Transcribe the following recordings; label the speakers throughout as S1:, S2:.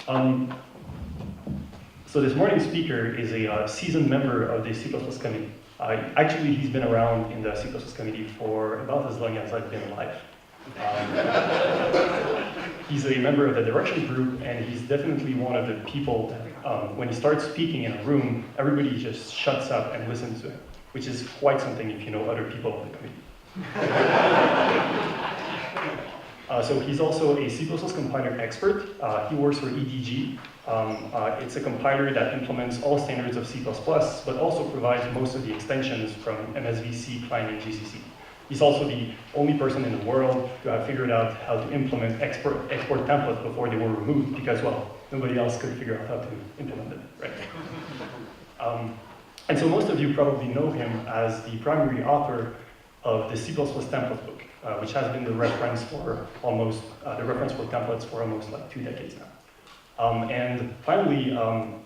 S1: Um, so this morning's speaker is a seasoned member of the C++ committee. Actually, he's been around in the C++ committee for about as long as I've been alive. He's a member of the direction group, and he's definitely one of the people that, when he starts speaking in a room, everybody just shuts up and listens to him, which is quite something if you know other people of the committee. So he's also a C++ compiler expert. He works for EDG. It's a compiler that implements all standards of C++, but also provides most of the extensions from MSVC, Clang, and GCC. He's also the only person in the world to have figured out how to implement export templates before they were removed because, well, nobody else could figure out how to implement them, right? And so most of you probably know him as the primary author of the C++ template book, which has been the reference for almost, for templates for almost like 2 decades now. And finally,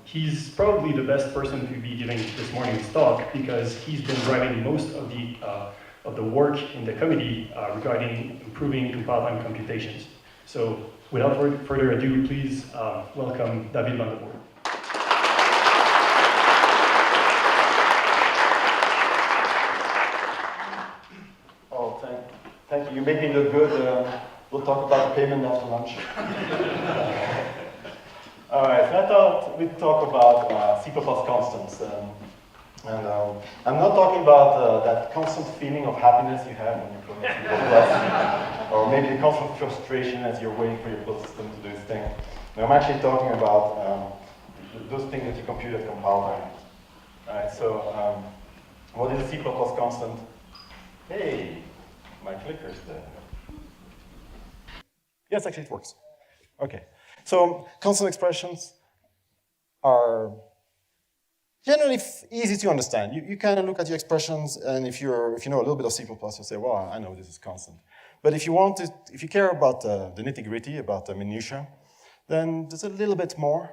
S1: he's probably the best person to be giving this morning's talk because he's been driving most of the work in the committee regarding improving compile time computations. So without further ado, please welcome David Vandevoorde.
S2: Oh, thank you. You make me look good. We'll talk about the payment after lunch. All right, so I thought we'd talk about C++ constants. I'm not talking about that constant feeling of happiness you have when you're programming C++, or maybe the constant frustration as you're waiting for your build system to do its thing. No, I'm actually talking about those things that you compute at compile time. All right, so what is a C++ constant? Hey, my clicker's there. Yes, actually it works. Okay, so constant expressions are generally easy to understand. You kind of look at your expressions, and if you know a little bit of C++, you'll say, well, I know this is constant. But if you care about the nitty-gritty, about the minutiae, then there's a little bit more.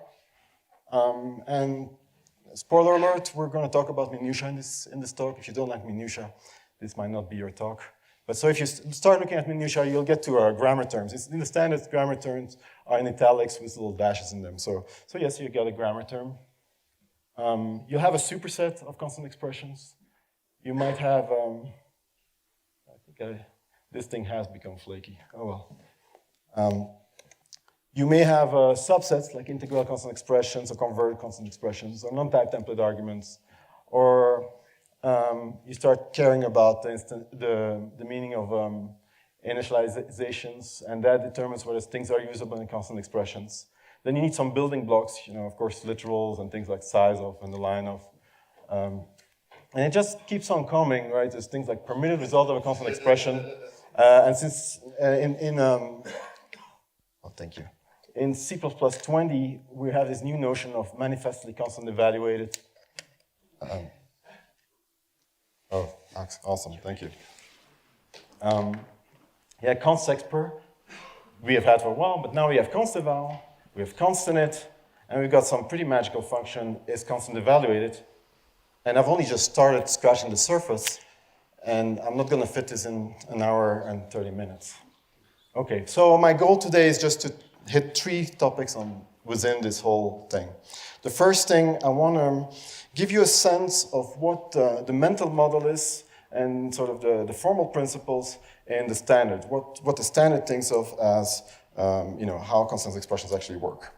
S2: And spoiler alert, we're going to talk about minutiae in this talk. If you don't like minutiae, this might not be your talk. But so if you start looking at minutiae, you'll get to our grammar terms. In the standard, grammar terms are in italics with little dashes in them. So yes, you get a grammar term. You'll have a superset of constant expressions. You might have, this thing has become flaky. Oh well. You may have subsets like integral constant expressions or converted constant expressions or non-type template arguments, or you start caring about the meaning of initializations, and that determines whether things are usable in constant expressions. Then you need some building blocks, of course, literals and things like size of and the line of. And it just keeps on coming, right? There's things like permitted result of a constant expression. And since thank you. In C++ 20, we have this new notion of manifestly constant evaluated. Awesome, thank you. Const_expr, we have had for a while, but now we have const_eval. We have constant, and we've got some pretty magical function, is constant evaluated. And I've only just started scratching the surface, and I'm not going to fit this in an hour and 30 minutes. Okay, so my goal today is just to hit 3 topics within this whole thing. The first thing, I want to give you a sense of what the mental model is and sort of the formal principles in the standard, what the standard thinks of as how constant expressions actually work.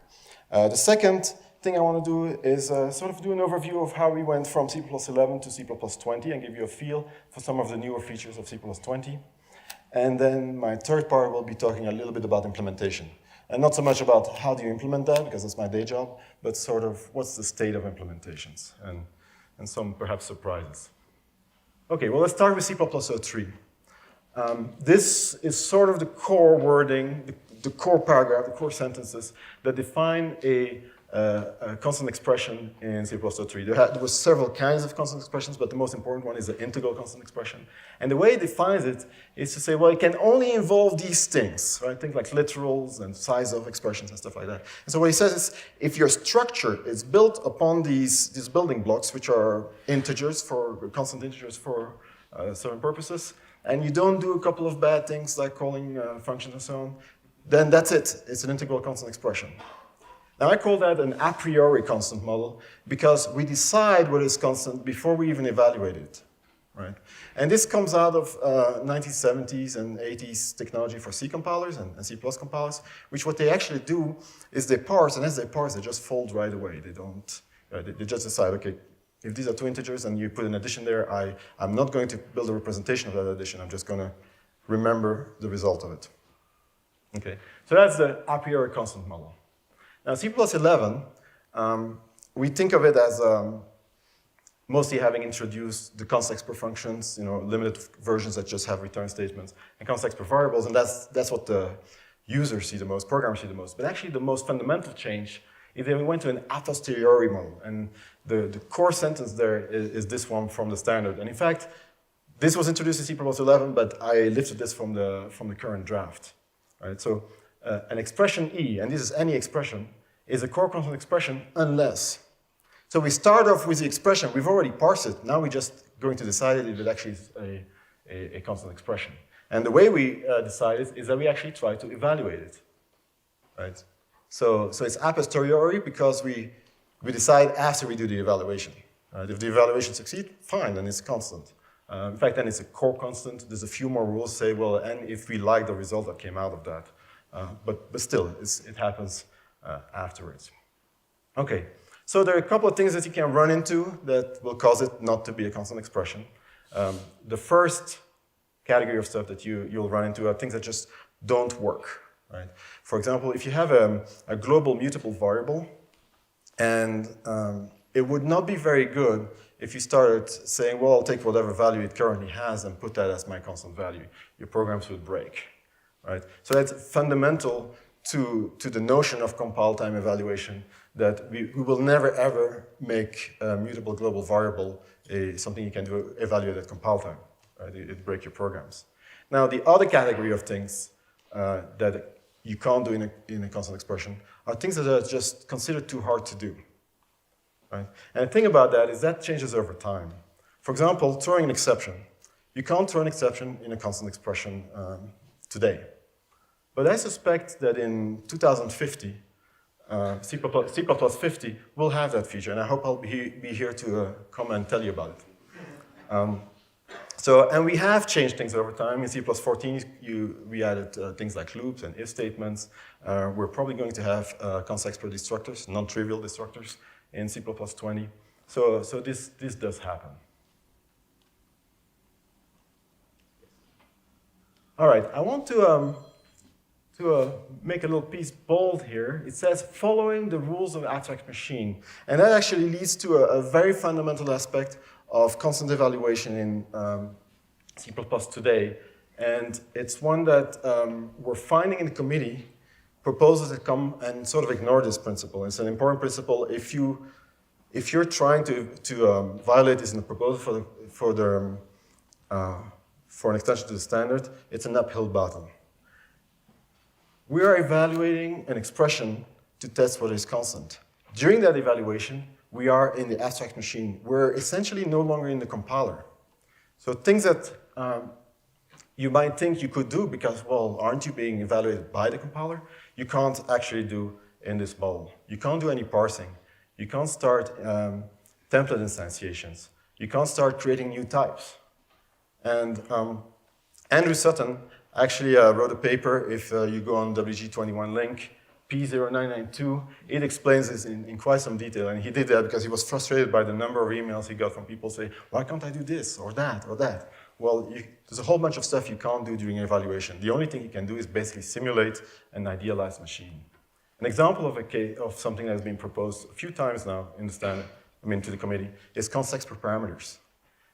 S2: The second thing I want to do is sort of do an overview of how we went from C++ 11 to C++ 20 and give you a feel for some of the newer features of C++ 20. And then my third part will be talking a little bit about implementation. And not so much about how do you implement that, because that's my day job, but sort of what's the state of implementations and some perhaps surprises. Okay, well, let's start with C++ 03. This is sort of the core wording, the core paragraph, the core sentences that define a constant expression in C++ 03. There were several kinds of constant expressions, but the most important one is the integral constant expression. And the way it defines it is to say, well, it can only involve these things, right? Things like literals and size of expressions and stuff like that. And so what he says is, if your structure is built upon these building blocks, which are integers constant integers for certain purposes, and you don't do a couple of bad things like calling functions and so on, then that's it. It's an integral constant expression. Now I call that an a priori constant model because we decide what is constant before we even evaluate it, right? And this comes out of 1970s and 80s technology for C compilers and C++ compilers, which what they actually do is they parse, and as they parse, they just fold right away. They don't, they just decide, okay, if these are two integers and you put an addition there, I'm not going to build a representation of that addition. I'm just going to remember the result of it. Okay, so that's the a priori constant model. Now, C++11, we think of it as mostly having introduced the const expr functions, limited versions that just have return statements, and const expr variables, and that's what the users see the most, programmers see the most. But actually, the most fundamental change is that we went to an a posteriori model, and the core sentence there is this one from the standard. And in fact, this was introduced in C++11, but I lifted this from the current draft. Right? So an expression E, and this is any expression, is a core constant expression unless. So we start off with the expression, we've already parsed it, now we're just going to decide if it actually is a constant expression. And the way we decide it is that we actually try to evaluate it. Right? So it's a posteriori because we decide after we do the evaluation. Right? If the evaluation succeeds, fine, then it's constant. In fact, then it's a core constant. There's a few more rules say, well, and if we like the result that came out of that. But still, it happens afterwards. Okay, so there are a couple of things that you can run into that will cause it not to be a constant expression. The first category of stuff that you'll run into are things that just don't work. Right? For example, if you have a global mutable variable, and it would not be very good if you started saying, well, I'll take whatever value it currently has and put that as my constant value. Your programs would break. Right? So that's fundamental to the notion of compile time evaluation, that we will never ever make a mutable global variable something you can do evaluate at compile time. Right? It break your programs. Now the other category of things that you can't do in a constant expression are things that are just considered too hard to do. Right? And the thing about that is that changes over time. For example, throwing an exception. You can't throw an exception in a constant expression today. But I suspect that in 2050, C++ 50 will have that feature, and I hope I'll be here to come and tell you about it. And we have changed things over time. In C++ 14, we added things like loops and if statements. We're probably going to have const expr destructors, non-trivial destructors, in C++ 20. So this does happen. All right, I want to make a little piece bold here. It says, following the rules of the abstract machine. And that actually leads to a very fundamental aspect of constant evaluation in C++ today. And it's one that we're finding in the committee proposals that come and sort of ignore this principle. It's an important principle. If you're trying to violate this in the proposal for an extension to the standard, it's an uphill battle. We are evaluating an expression to test what is constant. During that evaluation, we are in the abstract machine. We're essentially no longer in the compiler. So things that you might think you could do because, well, aren't you being evaluated by the compiler? You can't actually do in this model. You can't do any parsing. You can't start template instantiations. You can't start creating new types. And Andrew Sutton actually wrote a paper. If you go on WG21 link, P0992, it explains this in quite some detail. And he did that because he was frustrated by the number of emails he got from people saying, why can't I do this or that or that? Well, there's a whole bunch of stuff you can't do during evaluation. The only thing you can do is basically simulate an idealized machine. An example of a case of something that has been proposed a few times now in the standard, to the committee, is const expr parameters.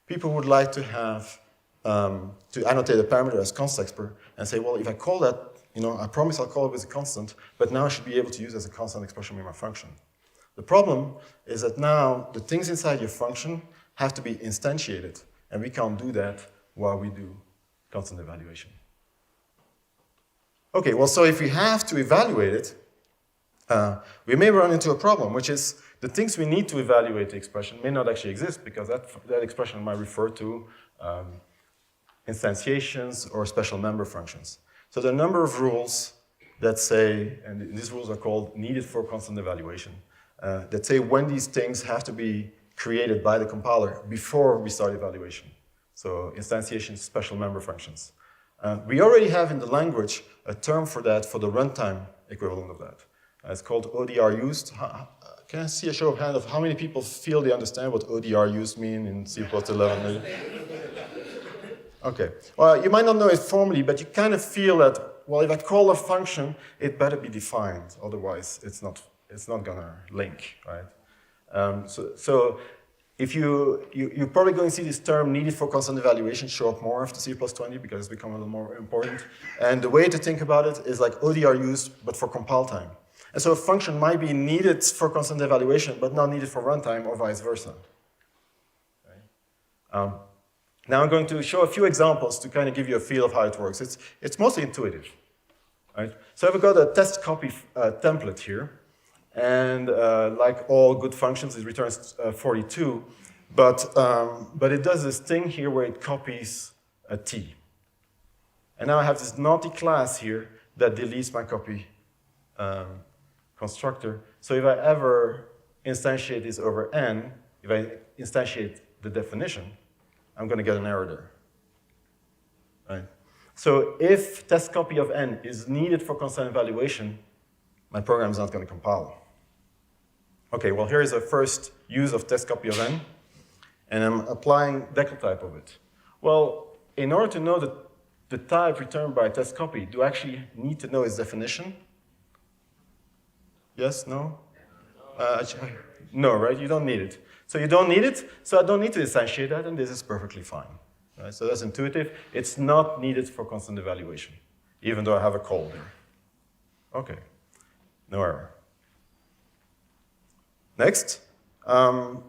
S2: People would like to have to annotate a parameter as const expr and say, well, if I call that, I promise I'll call it with a constant, but now I should be able to use it as a constant expression in my function. The problem is that now the things inside your function have to be instantiated, and we can't do that while we do constant evaluation. Okay, well, so if we have to evaluate it, we may run into a problem, which is the things we need to evaluate the expression may not actually exist because that expression might refer to instantiations or special member functions. So there are a number of rules that say, and these rules are called needed for constant evaluation, that say when these things have to be created by the compiler before we start evaluation. So instantiation special member functions. We already have in the language a term for that, for the runtime equivalent of that. It's called ODR used. Can I see a show of hands of how many people feel they understand what ODR used mean in C++11? Okay. Well, you might not know it formally, but you kind of feel that, well, if I call a function, it better be defined. Otherwise, it's not going to link, right? So if you're probably going to see this term needed for constant evaluation show up more after C+20 because it's become a little more important. And the way to think about it is like ODR used, but for compile time. And so a function might be needed for constant evaluation, but not needed for runtime or vice versa. Okay. Now I'm going to show a few examples to kind of give you a feel of how it works. It's mostly intuitive. Right? So I've got a test copy template here. And like all good functions, it returns 42. But it does this thing here where it copies a t. And now I have this naughty class here that deletes my copy constructor. So if I ever instantiate this over n, if I instantiate the definition, I'm going to get an error there. Right? So if test copy of n is needed for constant evaluation, my program is not going to compile. Okay, well here is a first use of test copy of n, and I'm applying decal type of it. Well, in order to know the type returned by test copy, do I actually need to know its definition? Yes, no? No, right? You don't need it. So you don't need it, so I don't need to instantiate that, and this is perfectly fine. Right? So that's intuitive. It's not needed for constant evaluation, even though I have a call there. Okay, no error. Next, I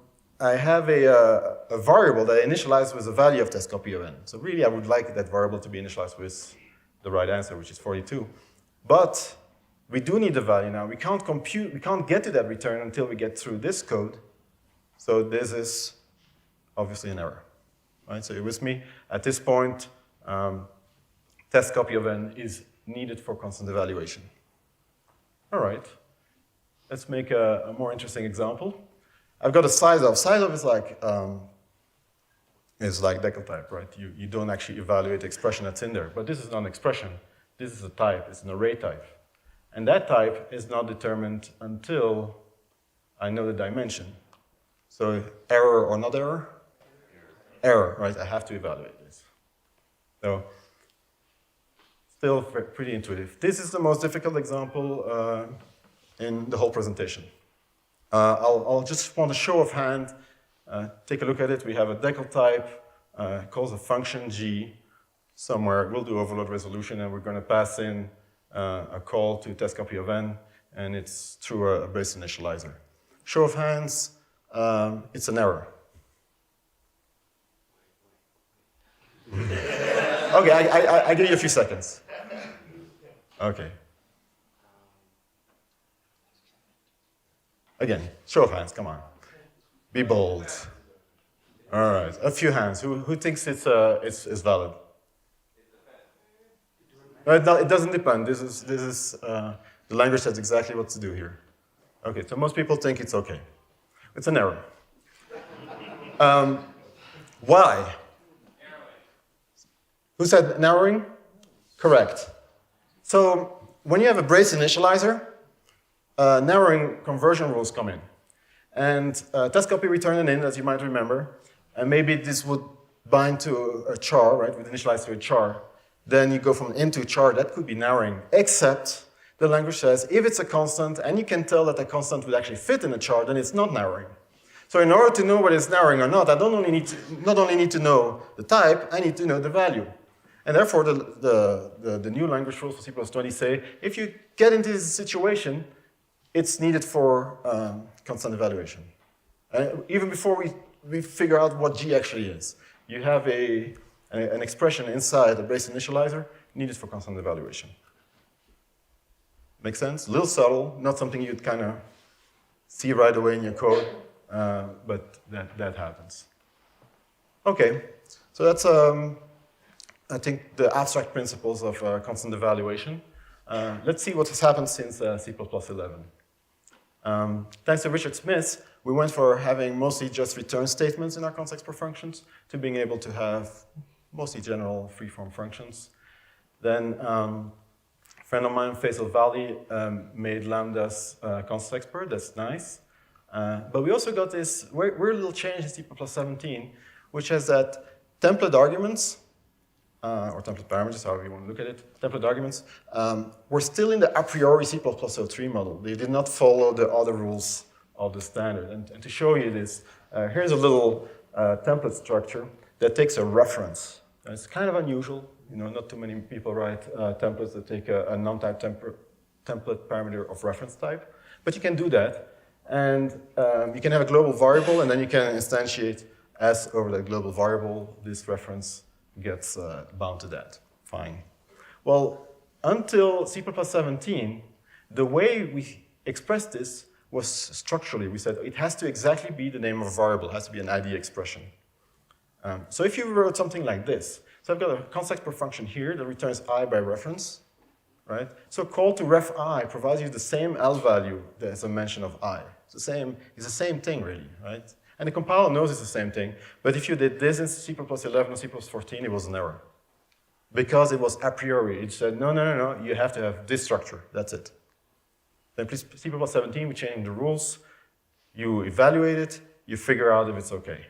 S2: have a variable that I initialize with a value of test copy of n. So really, I would like that variable to be initialized with the right answer, which is 42. But we do need the value now. We can't get to that return until we get through this code. So this is obviously an error. Right? So you're with me? At this point, test copy of n is needed for constant evaluation. All right. Let's make a more interesting example. I've got a size of. Size of is like decal type, right? You don't actually evaluate the expression that's in there. But this is not an expression. This is a type. It's an array type. And that type is not determined until I know the dimension. So error or not error? Error, right? I have to evaluate this. So still pretty intuitive. This is the most difficult example in the whole presentation. I'll just want a show of hand. Take a look at it. We have a decal type, calls a function g somewhere. We'll do overload resolution, and we're going to pass in a call to test copy of n, and it's through a base initializer. Show of hands, it's an error. Okay, I give you a few seconds. Okay. Again, show of hands, come on. Be bold. All right, a few hands. Who thinks it's valid? No, it doesn't depend. This is the language says exactly what to do here. Okay, so most people think it's okay. It's an error. Why? Who said narrowing? Correct. So when you have a brace initializer, narrowing conversion rules come in. And test copy return an in, as you might remember. And maybe this would bind to a char, right? Would initialize to a char. Then you go from int to char. That could be narrowing. Except the language says if it's a constant and you can tell that the constant would actually fit in a char, then it's not narrowing. So in order to know whether it's narrowing or not, I not only need to know the type, I need to know the value. And therefore, the new language rules for C+20 say if you get into this situation, it's needed for constant evaluation. Even before we figure out what G actually is, you have an expression inside the base initializer needed for constant evaluation. Make sense? A little subtle, not something you'd kind of see right away in your code, but that happens. Okay, so that's I think the abstract principles of constant evaluation. Let's see what has happened since C++11. Thanks to Richard Smith, we went for having mostly just return statements in our context per functions to being able to have mostly general free-form functions. Then a friend of mine, Faisal Valley, made lambdas context per. That's nice. But we also got this weird little change in C++17, which has that template arguments, or template parameters, however you want to look at it, template arguments, were still in the a priori C++03 model. They did not follow the other rules of the standard. And to show you this, here's a little template structure that takes a reference. It's kind of unusual. Not too many people write templates that take a non-type template parameter of reference type. But you can do that. And you can have a global variable, and then you can instantiate S over that global variable. This reference gets bound to that. Fine. Well, until C++17, the way we expressed this was structurally. We said it has to exactly be the name of a variable. It has to be an ID expression. So if you wrote something like this, so I've got a context per function here that returns I by reference, right? So call to ref I provides you the same L value as a mention of I. It's the same thing, really, right? And the compiler knows it's the same thing, but if you did this in C++11 or C++14, it was an error. Because it was a priori. It said, no, you have to have this structure, that's it. Then please, C++17, we changing the rules, you evaluate it, you figure out if it's okay.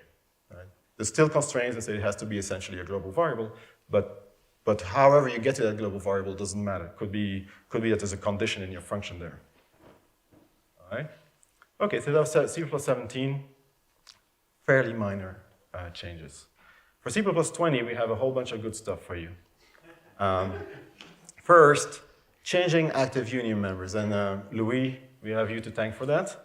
S2: Right? There's still constraints that say it has to be essentially a global variable, but however you get to that global variable doesn't matter. Could be that there's a condition in your function there. All right? Okay, so that was C++17, fairly minor changes. For C++20, we have a whole bunch of good stuff for you. First, changing active union members. And Louis, we have you to thank for that.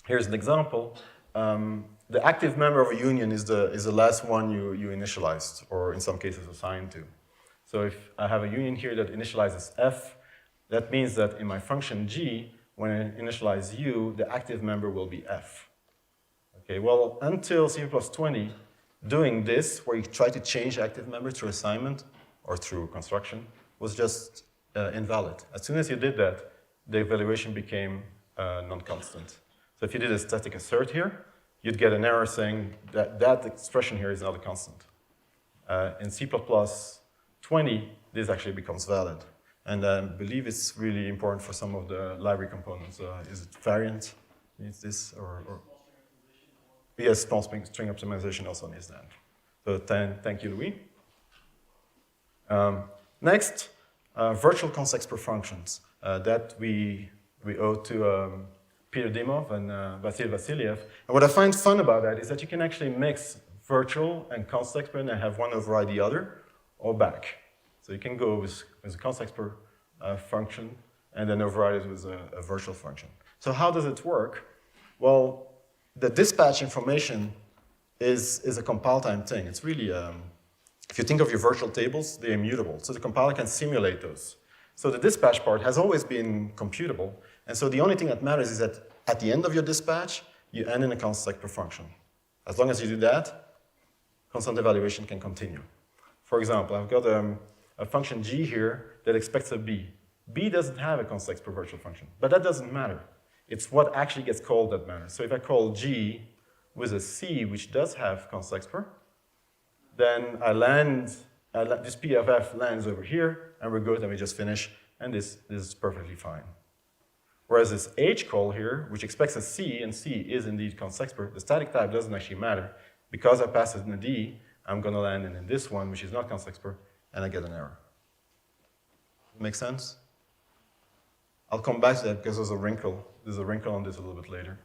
S2: Here's an example. The active member of a union is the last one you initialized, or in some cases assigned to. So if I have a union here that initializes F, that means that in my function G, when I initialize U, the active member will be F. Okay, well, until C++20, doing this, where you try to change active member through assignment or through construction, was just invalid. As soon as you did that, the evaluation became non-constant. So if you did a static assert here, you'd get an error saying that that expression here is not a constant. In C++20, this actually becomes valid. And I believe it's really important for some of the library components. Is it variant needs this, or yes, small string optimization also needs that. So thank you, Louis. Next, virtual context per functions that we owe to Peter Dimov and Vasil Vasiliev. And what I find fun about that is that you can actually mix virtual and context per and have one override the other, or back. So you can go with a context per function and then override it with a virtual function. So how does it work? Well, the dispatch information is a compile time thing. It's really, if you think of your virtual tables, they're immutable. So the compiler can simulate those. So the dispatch part has always been computable. And so the only thing that matters is that at the end of your dispatch, you end in a context per function. As long as you do that, constant evaluation can continue. For example, I've got a function G here that expects a B. B doesn't have a context per virtual function, but that doesn't matter. It's what actually gets called that matters. So if I call G with a C, which does have context per, then this P of F lands over here, and we're good, and we just finish, and this is perfectly fine. Whereas this H call here, which expects a C, and C is indeed context per, the static type doesn't actually matter. Because I pass it in a D, I'm going to land in this one, which is not context per, and I get an error. Make sense? I'll come back to that because there's a wrinkle. There's a wrinkle on this a little bit later.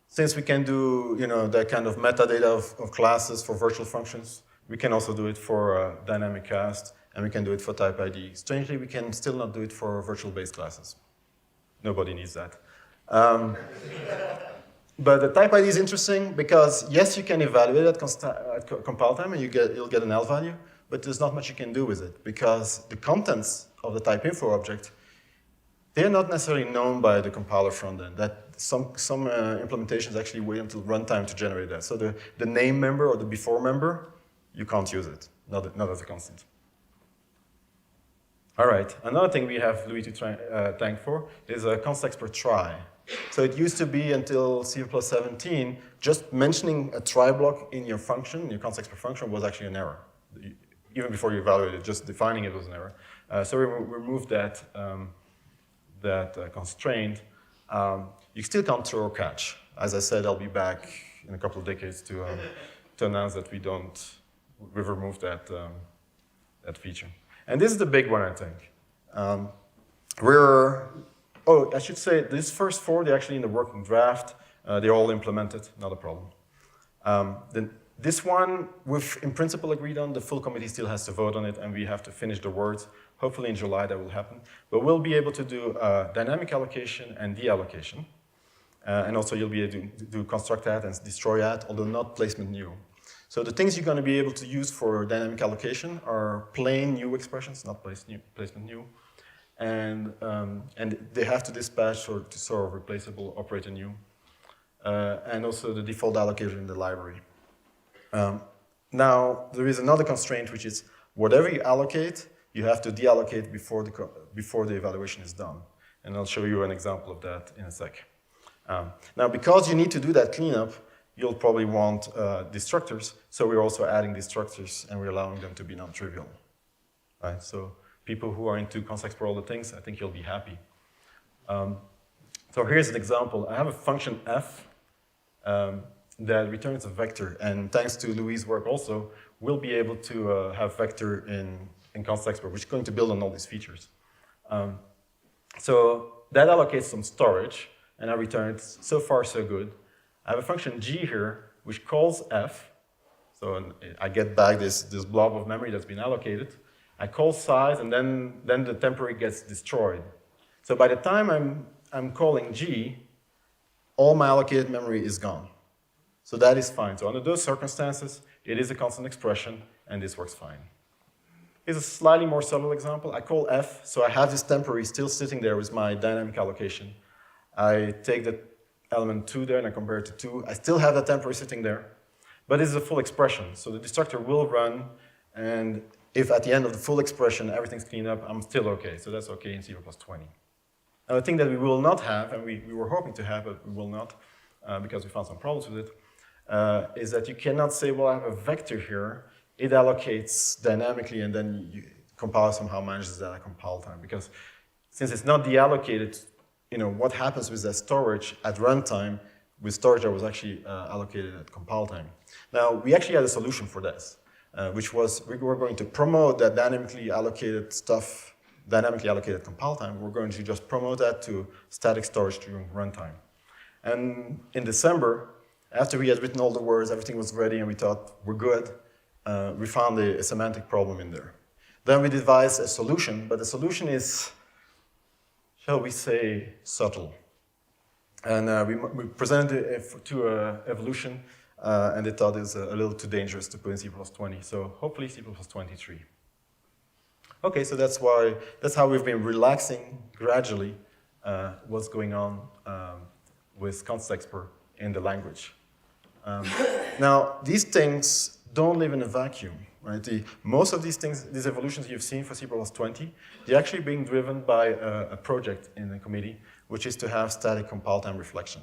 S2: Since we can do that kind of metadata of classes for virtual functions, we can also do it for dynamic cast, and we can do it for type ID. Strangely, we can still not do it for virtual-based classes. Nobody needs that. But the type ID is interesting because, yes, you can evaluate it at compile time, and you'll get an L value, but there's not much you can do with it because the contents of the type info object, they're not necessarily known by the compiler front end. That some implementations actually wait until runtime to generate that. So the name member or the before member, you can't use it, not as a constant. All right, another thing we have Louis to thank for is a const per try. So it used to be until C++17, just mentioning a try block in your function, your const per function, was actually an error. Even before you evaluate it, just defining it was an error. So we removed that, constraint. You still can't throw or catch. As I said, I'll be back in a couple of decades to announce that we've removed that feature. And this is the big one, I think. I should say, these first four, they're actually in the working draft. They're all implemented, not a problem. Then this one, we've in principle agreed on. The full committee still has to vote on it, and we have to finish the words. Hopefully in July that will happen. But we'll be able to do dynamic allocation and deallocation. And also you'll be able to do construct add and destroy add, although not placement new. So the things you're going to be able to use for dynamic allocation are plain new expressions, not placement new. And they have to dispatch or to sort of replaceable operator new. And also the default allocator in the library. Now, there is another constraint, which is whatever you allocate, you have to deallocate before the evaluation is done. And I'll show you an example of that in a sec. Now, because you need to do that cleanup, you'll probably want destructors, so we're also adding destructors and we're allowing them to be non-trivial. Right? So people who are into const for all the things, I think you'll be happy. So here's an example. I have a function f that returns a vector, and thanks to Louis' work also, we'll be able to have vector in const export, which is going to build on all these features. So that allocates some storage, and I return it. So far, so good. I have a function g here, which calls f. So I get back this blob of memory that's been allocated. I call size, and then the temporary gets destroyed. So by the time I'm calling g, all my allocated memory is gone. So that is fine. So under those circumstances, it is a constant expression, and this works fine. Here's a slightly more subtle example. I call f, so I have this temporary still sitting there with my dynamic allocation. I take the element 2 there and I compare it to 2. I still have that temporary sitting there, but this is a full expression. So the destructor will run, and if at the end of the full expression everything's cleaned up, I'm still okay. So that's okay in C++20. Now the thing that we will not have, and we were hoping to have, but we will not, because we found some problems with it, is that you cannot say, well, I have a vector here, it allocates dynamically, and then compile somehow manages that at compile time. Because since it's not deallocated, what happens with that storage at runtime with storage that was actually allocated at compile time. Now, we actually had a solution for this, which was we were going to promote that dynamically allocated stuff, dynamically allocated compile time. We're going to just promote that to static storage during runtime. And in December, after we had written all the words, everything was ready, and we thought, we're good, we found a semantic problem in there. Then we devised a solution, but the solution is, shall we say, subtle. And we presented it to Evolution, and they thought it was a little too dangerous to put in C++20, so hopefully C++23. Okay, so that's how we've been relaxing gradually what's going on with const expr in the language. Now, these things don't live in a vacuum, right? Most of these things, these evolutions you've seen for C++20, they're actually being driven by a project in the committee, which is to have static compile time reflection.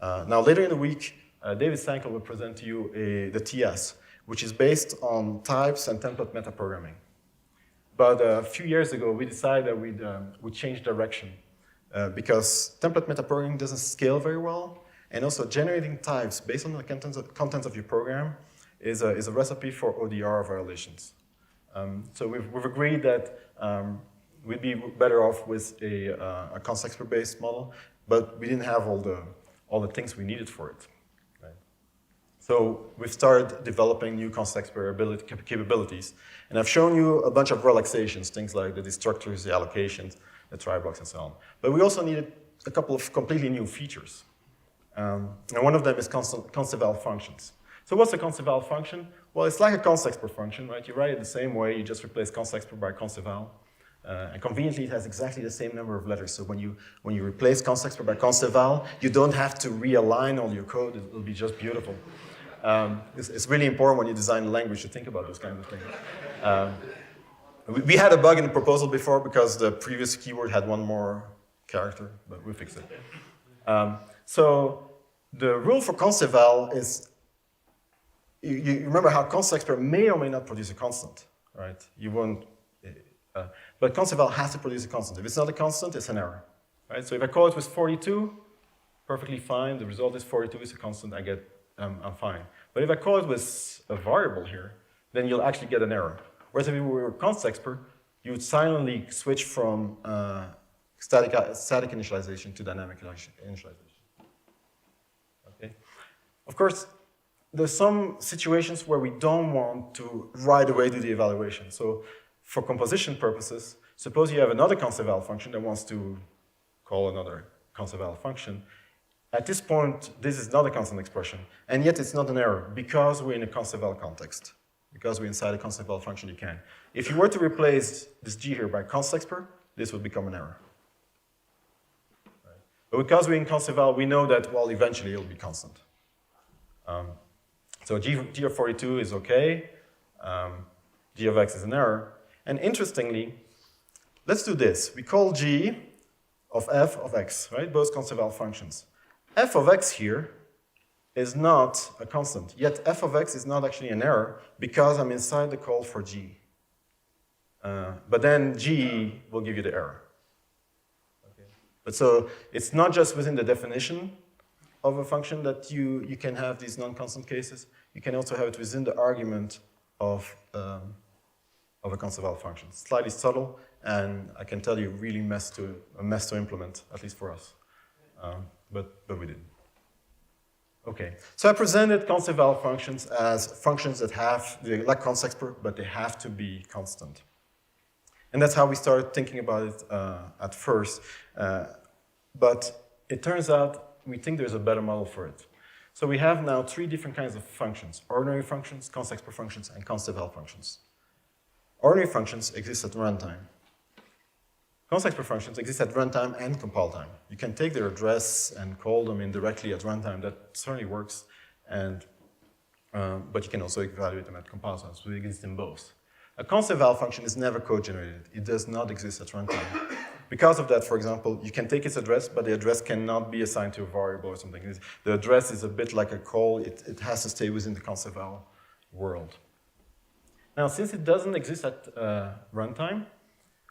S2: Now, later in the week, David Sankel will present to you the TS, which is based on types and template metaprogramming. But a few years ago, we decided that we'd change direction because template metaprogramming doesn't scale very well, and also generating types based on the contents of your program is a recipe for ODR violations. So we've agreed that we'd be better off with a const expr-based model, but we didn't have all the things we needed for it. Right? So we've started developing new const expr capabilities, and I've shown you a bunch of relaxations, things like the destructors, the allocations, the try blocks, and so on. But we also needed a couple of completely new features. And one of them is const eval functions. So what's a const eval function? Well, it's like a const expr function, right? You write it the same way, you just replace const expr by const eval. And conveniently, it has exactly the same number of letters. So when you replace const expr by const eval, you don't have to realign all your code. It'll be just beautiful. It's really important when you design a language to think about those kinds of things. We had a bug in the proposal before because the previous keyword had one more character, but we fixed it. So the rule for const eval is, you remember how const expr may or may not produce a constant, right? You won't, but const eval has to produce a constant. If it's not a constant, it's an error, right? So if I call it with 42, perfectly fine. The result is 42 is a constant. I'm fine. But if I call it with a variable here, then you'll actually get an error. Whereas if you were const expr, you would silently switch from static initialization to dynamic initialization. Okay. Of course, there's some situations where we don't want to right away do the evaluation. So for composition purposes, suppose you have another const eval function that wants to call another const eval function. At this point, this is not a constant expression, and yet it's not an error because we're in a const eval context. Because we're inside a const eval function, you can. If you were to replace this g here by const expr, this would become an error. Right. But because we're in const eval, we know that, well, eventually it'll be constant. So g of 42 is okay. G of x is an error. And interestingly, let's do this. We call g of f of x, right? Both const eval functions. F of x here is not a constant, yet f of x is not actually an error because I'm inside the call for g. But then g will give you the error. Okay. But so it's not just within the definition of a function that you can have these non-constant cases. You can also have it within the argument of a const eval function. Slightly subtle, and I can tell you, really a mess to implement, at least for us. But we didn't. Okay, so I presented const eval functions as functions that they're like const expr, but they have to be constant. And that's how we started thinking about it at first. But it turns out we think there's a better model for it. So we have now 3 different kinds of functions: ordinary functions, const expr functions, and const eval functions. Ordinary functions exist at runtime. Const expr functions exist at runtime and compile time. You can take their address and call them indirectly at runtime. That certainly works, but you can also evaluate them at compile time, so they exist in both. A const eval function is never code generated. It does not exist at runtime. Because of that, for example, you can take its address, but the address cannot be assigned to a variable or something. The address is a bit like a call. It has to stay within the const eval world. Now, since it doesn't exist at runtime,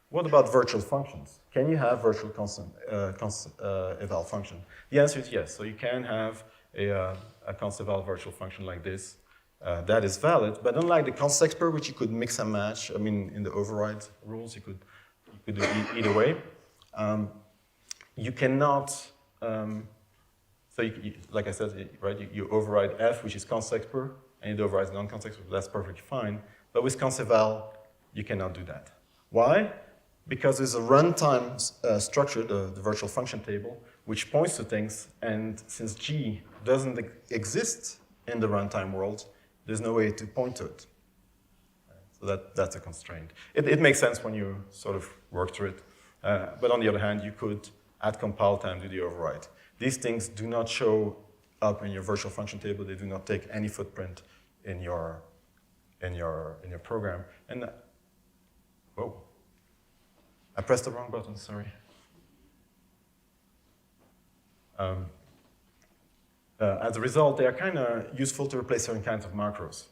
S2: what about virtual functions? Can you have virtual const eval function? The answer is yes. So you can have a const eval virtual function like this. That is valid, but unlike the const expr, which you could mix and match, I mean, in the override rules, you could do it either way. You cannot, like I said, right, you override f, which is const expr, and it overrides non-const expr, that's perfectly fine. But with const eval, you cannot do that. Why? Because there's a runtime structure, the virtual function table, which points to things, and since G doesn't exist in the runtime world, there's no way to point to it. So that's a constraint. It makes sense when you sort of work through it. But on the other hand, you could, at compile time, do the override. These things do not show up in your virtual function table. They do not take any footprint in your program. And whoa. I pressed the wrong button, sorry. As a result, they are kind of useful to replace certain kinds of macros.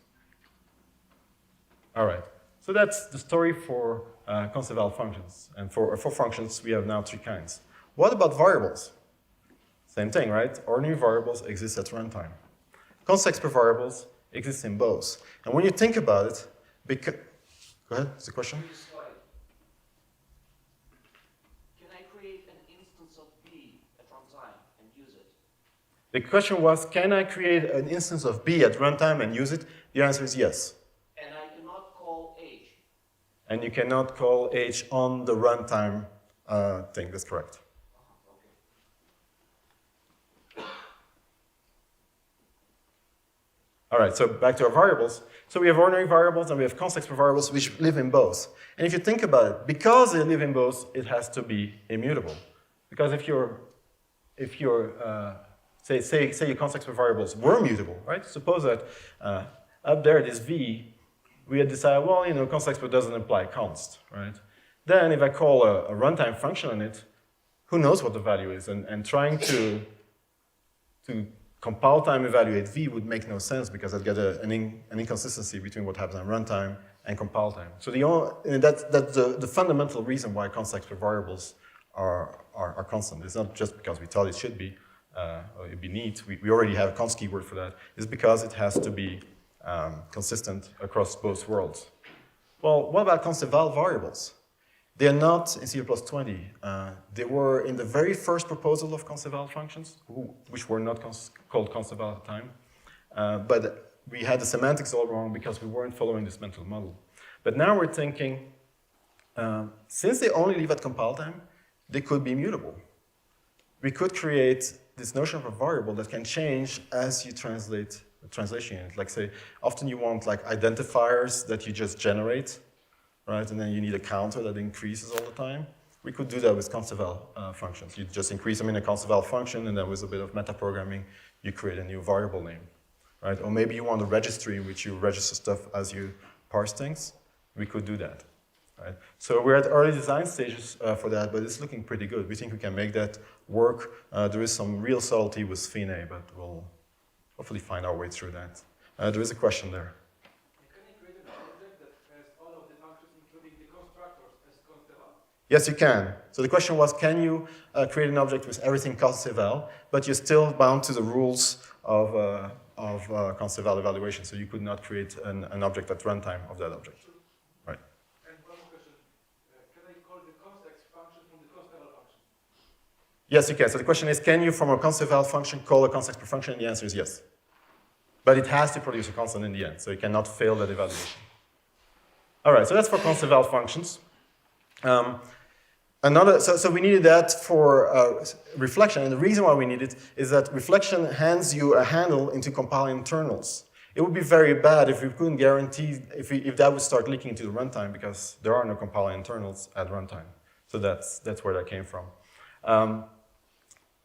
S2: All right, so that's the story for const eval functions. And for functions, we have now 3 kinds. What about variables? Same thing, right? Ordinary variables exist at runtime. Const expr variables exist in both. And when you think about it, go ahead, is the question? The question was, can I create an instance of B at runtime and use it? The answer is yes.
S3: And I cannot call H.
S2: And you cannot call H on the runtime thing, that's correct.
S3: Okay.
S2: All right, so back to our variables. So we have ordinary variables and we have const expr variables which live in both. And if you think about it, because they live in both, it has to be immutable. Because if you're say your const expr variables were mutable, right? Suppose that up there, this V, we had decided, well, const expert doesn't imply const, right? Then if I call a runtime function on it, who knows what the value is? And trying to compile time evaluate v would make no sense because I'd get an inconsistency between what happens on runtime and compile time. So that's the fundamental reason why const expert variables are constant. It's not just because we thought it should be, or it'd be neat. We already have a const keyword for that. It's because it has to be consistent across both worlds. Well, what about const eval variables? They are not in C++20. They were in the very first proposal of const eval functions, which were not called const eval at the time. But we had the semantics all wrong because we weren't following this mental model. But now we're thinking, since they only leave at compile time, they could be mutable. We could create this notion of a variable that can change as you translate the translation unit. Like say, often you want like identifiers that you just generate, right? And then you need a counter that increases all the time. We could do that with const eval functions. You just increase them in a const eval function, and then with a bit of metaprogramming, you create a new variable name, right? Or maybe you want a registry in which you register stuff as you parse things. We could do that, right? So we're at early design stages for that, but it's looking pretty good. We think we can make that work. There is some real subtlety with FINE, but we'll hopefully find our way through that. There is a question there. Yes, you can. So the question was, can you create an object with everything const eval, but you're still bound to the rules of const eval evaluation, so you could not create an object at runtime of that object. Right.
S4: And one more question. Can I call the const function from the const eval function?
S2: Yes, you can. So the question is, can you from a const eval function call a const expert function? And the answer is yes. But it has to produce a constant in the end, so you cannot fail that evaluation. All right, so that's for const eval functions. So we needed that for reflection, and the reason why we need it is that reflection hands you a handle into compiling internals. It would be very bad if we couldn't guarantee, if that would start leaking into the runtime, because there are no compiling internals at runtime. So that's where that came from.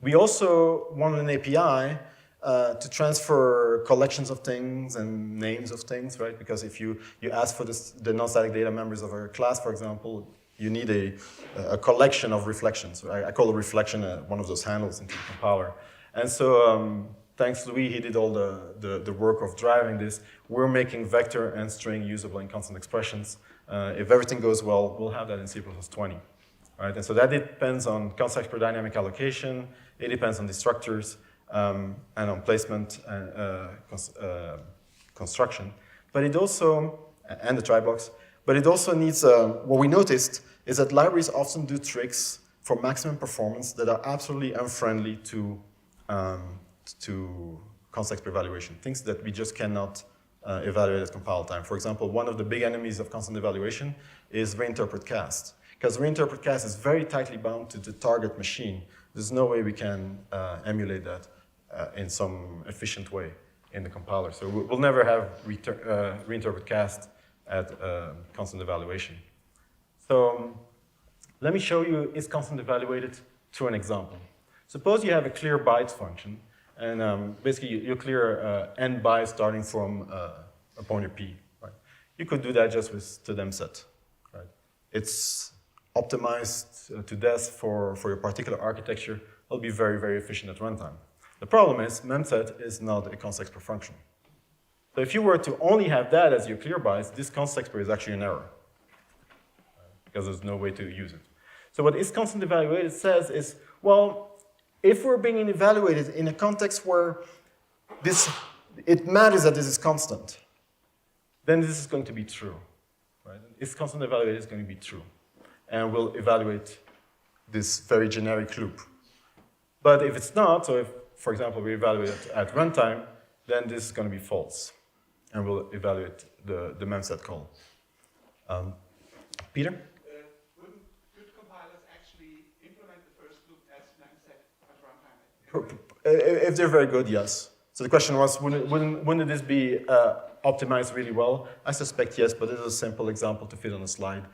S2: We also wanted an API to transfer collections of things and names of things, right? Because if you ask for the non-static data members of a class, for example, you need a collection of reflections. Right? I call a reflection one of those handles into the compiler. And so thanks to Louis, he did all the work of driving this. We're making vector and string usable in constant expressions. If everything goes well, we'll have that in C++20. Right? And so that depends on const expert dynamic allocation. It depends on destructors and on placement and construction. But it also, and the try blocks, but it also needs, what we noticed is that libraries often do tricks for maximum performance that are absolutely unfriendly to const expert evaluation, things that we just cannot evaluate at compile time. For example, one of the big enemies of constant evaluation is reinterpret cast, because reinterpret cast is very tightly bound to the target machine. There's no way we can emulate that in some efficient way in the compiler. So we'll never have reinterpret cast at constant evaluation. So let me show you is constant evaluated through an example. Suppose you have a clear bytes function, and basically you clear n bytes starting from a pointer p. Right? You could do that just with the demset. Right? It's optimized to death for your particular architecture. It'll be very, very efficient at runtime. The problem is memset is not a const expert function. So if you were to only have that as your clear bytes, this const expert is actually an error, because there's no way to use it. So what is constant evaluated says is, well, if we're being evaluated in a context where it matters that this is constant, then this is going to be true. Right? Is constant evaluated is going to be true. And we'll evaluate this very generic loop. But if it's not, so if, for example, we evaluate it at runtime, then this is going to be false. And we'll evaluate the memset call. Peter?
S4: Could compilers actually implement the first loop as memset at runtime?
S2: If they're very good, yes. So the question was, wouldn't this be optimized really well? I suspect yes, but it is a simple example to fit on a slide.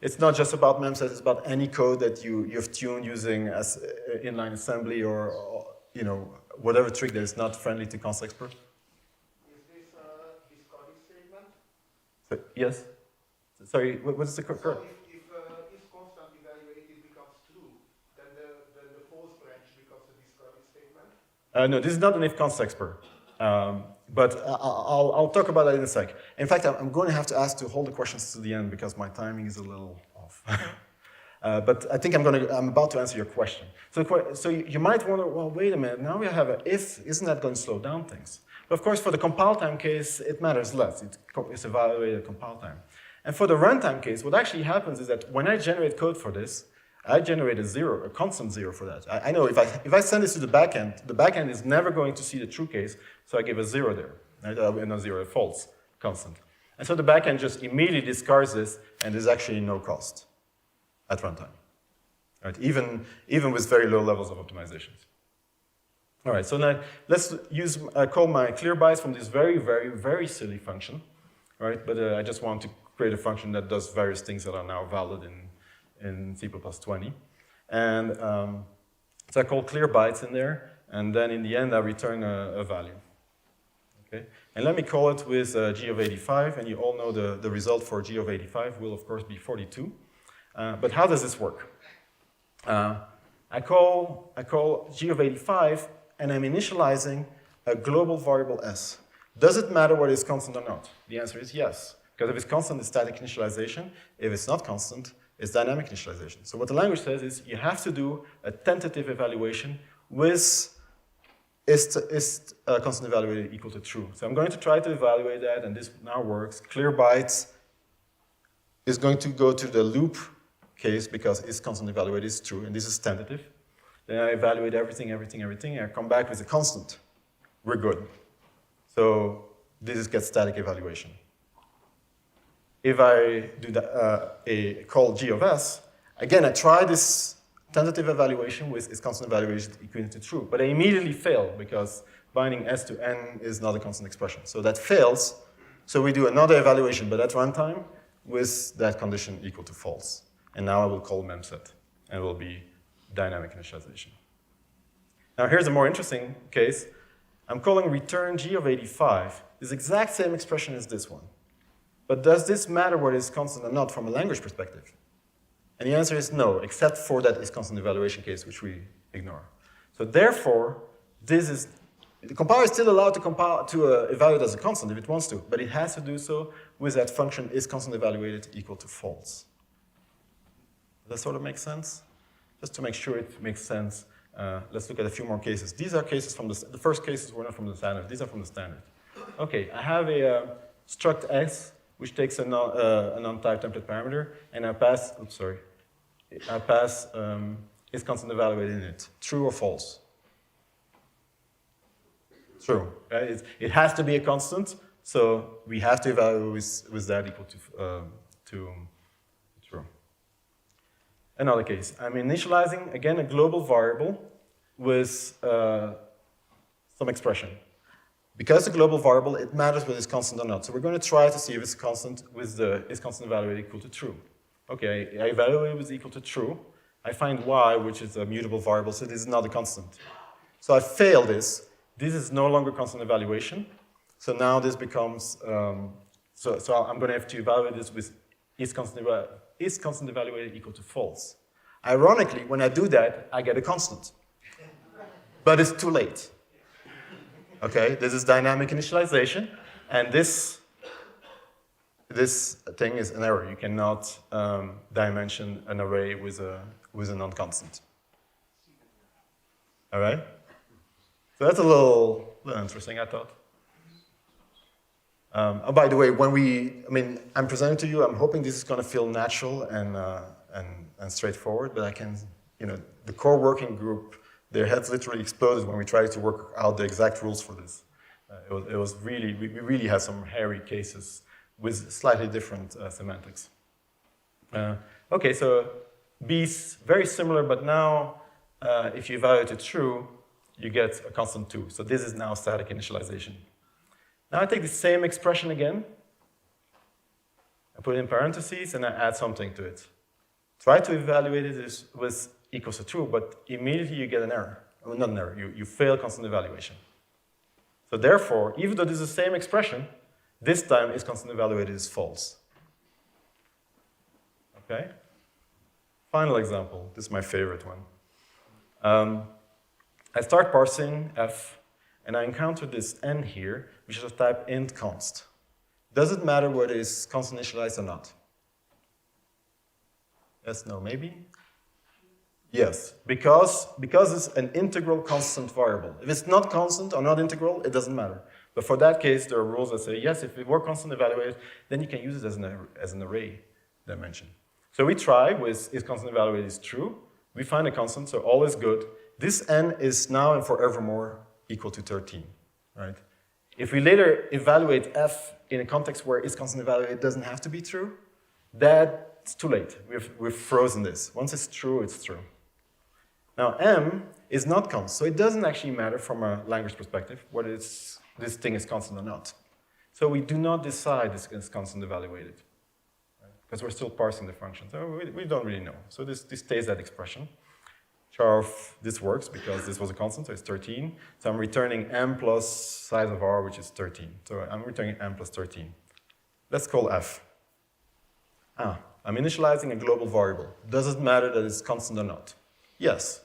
S2: It's not just about memset, it's about any code that you've tuned using as inline assembly or whatever trick that is not friendly to const expert.
S3: Is this discarding statement?
S2: So, yes? Sorry, what's the correct?
S4: So if constant evaluated becomes true, then the false branch becomes a discarded statement?
S2: No, this is not an if const expert. But I'll talk about that in a sec. In fact, I'm going to have to ask to hold the questions to the end because my timing is a little off. But I think I'm about to answer your question. So you might wonder, well, wait a minute, now we have an if, isn't that going to slow down things? But of course, for the compile time case, it matters less. It's evaluated at compile time. And for the runtime case, what actually happens is that when I generate code for this, I generate a constant zero for that. I know if I send this to the backend is never going to see the true case, so I give a zero there. Right? No zero, a false constant. And so the backend just immediately discards this, and there's actually no cost at runtime. Right? Even with very low levels of optimizations. All right, so now let's call my clear bytes from this very, very, very silly function. Right? But I just want to create a function that does various things that are now valid in C++20. And so I call clear bytes in there, and then in the end I return a value. Okay? And let me call it with g of 85, and you all know the result for g of 85 will of course be 42. But how does this work? I call g of 85, and I'm initializing a global variable s. Does it matter whether it's constant or not? The answer is yes. Because if it's constant, it's static initialization. If it's not constant, it's dynamic initialization. So what the language says is you have to do a tentative evaluation with is constant evaluated equal to true. So I'm going to try to evaluate that, and this now works. Clear bytes is going to go to the loop case because is constant evaluated is true, and this is tentative. Then I evaluate everything, and I come back with a constant. We're good. So this gets static evaluation. If I do a call g of s, again, I try this tentative evaluation with is constant evaluation equal to true, but I immediately fail because binding s to n is not a constant expression. So that fails, so we do another evaluation, but at runtime with that condition equal to false. And now I will call memset, and it will be dynamic initialization. Now here's a more interesting case. I'm calling return g of 85, this exact same expression as this one. But does this matter whether it's constant or not from a language perspective? And the answer is no, except for that is constant evaluation case, which we ignore. So therefore, the compiler is still allowed to evaluate as a constant if it wants to, but it has to do so with that function is constant evaluated equal to false. Does that sort of make sense? Just to make sure it makes sense, let's look at a few more cases. These are cases from the first cases were not from the standard, these are from the standard. Okay, I have a struct s, which takes a non-type template parameter, and I pass is constant evaluated in it, true or false? True. Right? It has to be a constant, so we have to evaluate with that equal to true. Another case, I'm initializing, again, a global variable with some expression. Because it's a global variable, it matters whether it's constant or not. So we're going to try to see if it's constant with is constant evaluated equal to true. Okay, I evaluate it with equal to true. I find y, which is a mutable variable, so this is not a constant. So I fail this. This is no longer constant evaluation. So now this becomes, so I'm going to have to evaluate this with is constant evaluated equal to false. Ironically, when I do that, I get a constant. But it's too late. Okay, this is dynamic initialization, and this thing is an error. You cannot dimension an array with a non-constant. All right? So that's a little interesting, I thought. Oh, by the way, I'm presenting to you, I'm hoping this is going to feel natural and straightforward, but I can, the core working group, their heads literally exploded when we tried to work out the exact rules for this. It was really, we really had some hairy cases with slightly different semantics. Okay, so B's very similar, but now if you evaluate it true, you get a constant 2. So this is now static initialization. Now I take the same expression again, I put it in parentheses, and I add something to it. Try to evaluate it with equals to true, but immediately you get an error. Well, not an error, you fail constant evaluation. So therefore, even though this is the same expression, This time is constant evaluated is false. Okay? Final example. This is my favorite one. I start parsing f, and I encounter this n here, which is of type int const. Does it matter whether it's constant initialized or not? Yes, no, maybe? Yes, because it's an integral constant variable. If it's not constant or not integral, it doesn't matter. But for that case, there are rules that say, yes, if it were constant evaluated, then you can use it as an array dimension. So we try with is constant evaluated is true. We find a constant, so all is good. This n is now and forevermore equal to 13, right? If we later evaluate f in a context where is constant evaluated doesn't have to be true, that's too late. We've frozen this. Once it's true, it's true. Now m is not constant, so it doesn't actually matter from a language perspective whether this thing is constant or not. So we do not decide this is constant evaluated, right? Because we're still parsing the function, so we don't really know. So this stays that expression. This works because this was a constant, so it's 13. So I'm returning m plus size of r, which is 13. So I'm returning m plus 13. Let's call f. I'm initializing a global variable. Does it matter that it's constant or not? Yes.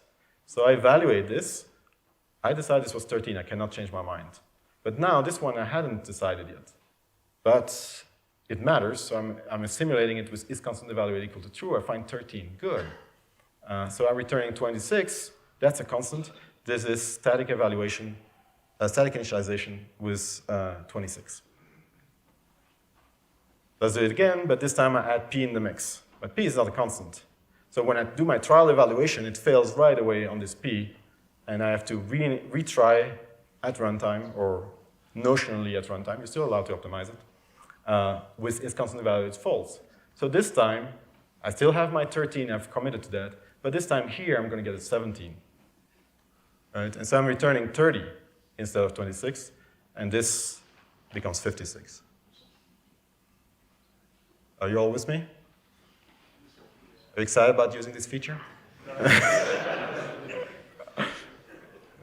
S2: So I evaluate this. I decide this was 13. I cannot change my mind. But now this one I hadn't decided yet. But it matters, so I'm assimilating it with is constant evaluated equal to true. I find 13. Good. So I'm returning 26. That's a constant. This is static evaluation, static initialization with 26. Let's do it again, but this time I add p in the mix. But p is not a constant. So when I do my trial evaluation, it fails right away on this p, and I have to retry at runtime, or notionally at runtime. You're still allowed to optimize it, with is constant evaluated false. So this time, I still have my 13, I've committed to that, but this time here, I'm going to get a 17. Right? And so I'm returning 30 instead of 26, and this becomes 56. Are you all with me? Are you excited about using this feature?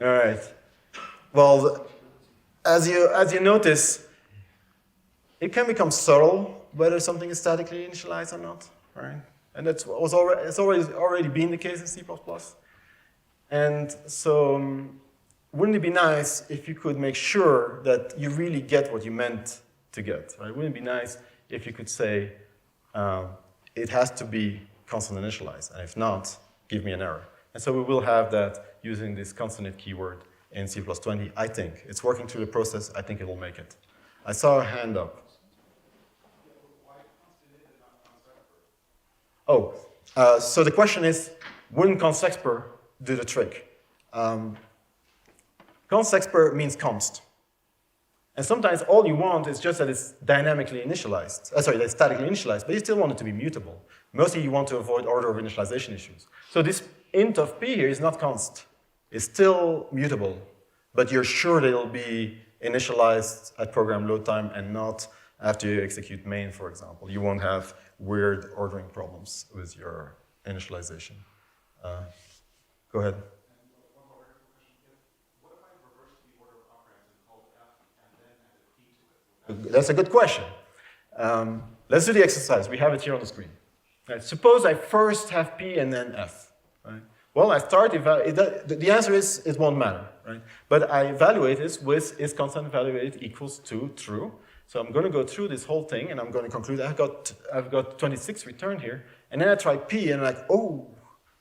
S2: All right. Well, as you notice, it can become subtle whether something is statically initialized or not, right? And it's already been the case in C++. And so, wouldn't it be nice if you could make sure that you really get what you meant to get, right? Wouldn't it be nice if you could say, it has to be constant initialized, and if not, give me an error. And so we will have that using this constant keyword in C+20, I think. It's working through the process, I think it will make it. I saw a hand up. Oh, so the question is, wouldn't const expr do the trick? Const expr means const. And sometimes all you want is just that it's dynamically initialized. That it's statically initialized, but you still want it to be mutable. Mostly you want to avoid order of initialization issues. So this int of p here is not const. It's still mutable, but you're sure that it'll be initialized at program load time and not after you execute main, for example. You won't have weird ordering problems with your initialization. Go ahead. That's a good question. Let's do the exercise. We have it here on the screen. Right. Suppose I first have p and then f. Right? Well, I start, the answer is it won't matter. Right? But I evaluate this with is constant evaluated equals to true. So I'm going to go through this whole thing, and I'm going to conclude I've got 26 returned here. And then I try p, and I'm like, oh,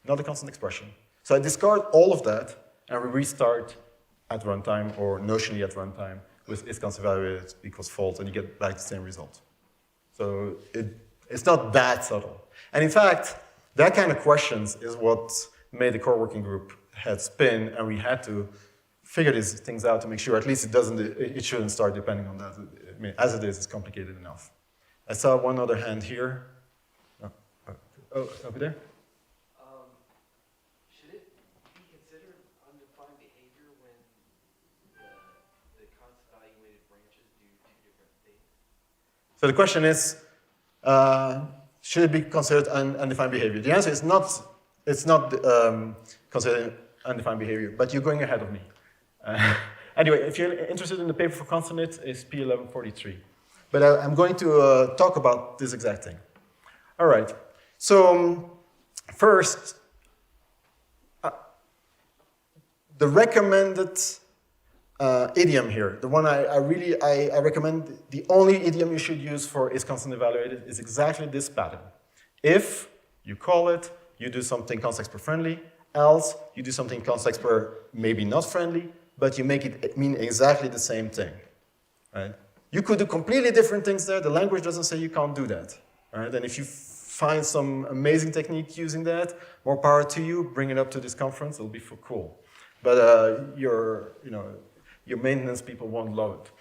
S2: not a constant expression. So I discard all of that, and we restart at runtime, or notionally at runtime, with is constant evaluated equals false, and you get back the same result. So it's not that subtle. And in fact, that kind of questions is what made the core working group head spin, and we had to figure these things out to make sure at least it shouldn't start depending on that. I mean, as it is, it's complicated enough. I saw one other hand here. Oh, over there.
S5: Should it be considered undefined behavior when the const evaluated branches do two different things?
S2: So the question is, should it be considered undefined behavior? The answer is not. It's not considered undefined behavior, but you're going ahead of me. Anyway, if you're interested in the paper for consonant, it's P1143. But I'm going to talk about this exact thing. All right. So first, the recommended idiom here, the one I recommend, the only idiom you should use for is constant evaluated is exactly this pattern. If you call it, you do something context per friendly, else you do something context per maybe not friendly, but you make it mean exactly the same thing. Right? You could do completely different things there. The language doesn't say you can't do that. Right? And if you find some amazing technique using that, more power to you. Bring it up to this conference. It'll be cool. But your maintenance people won't love it.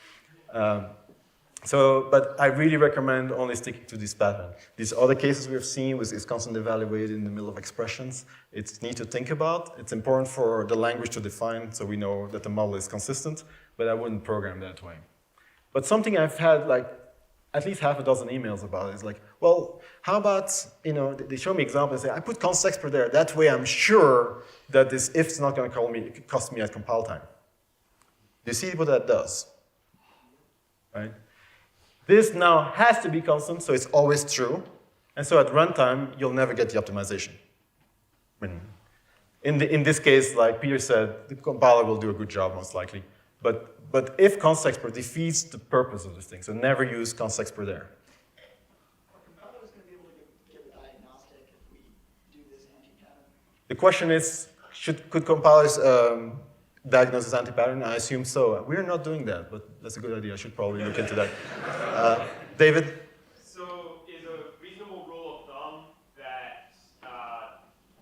S2: But I really recommend only sticking to this pattern. These other cases we've seen is constant evaluated in the middle of expressions. It's neat to think about. It's important for the language to define so we know that the model is consistent, but I wouldn't program that way. But something I've had like at least half a dozen emails about is like, well, how about, they show me examples and say, I put const expert there. That way I'm sure that this if is not going to cost me at compile time. Do you see what that does? Right? This now has to be constant, so it's always true. And so at runtime, you'll never get the optimization. In this case, like Peter said, the compiler will do a good job, most likely. But if const expert defeats the purpose of this thing, so never use const expert there.
S6: Are compilers going to be able to give a diagnostic if we do this anti-pattern?
S2: The question is, could compilers diagnose this anti-pattern? I assume so. We're not doing that, but that's a good idea. I should probably look into that. David?
S7: So is a reasonable rule of thumb that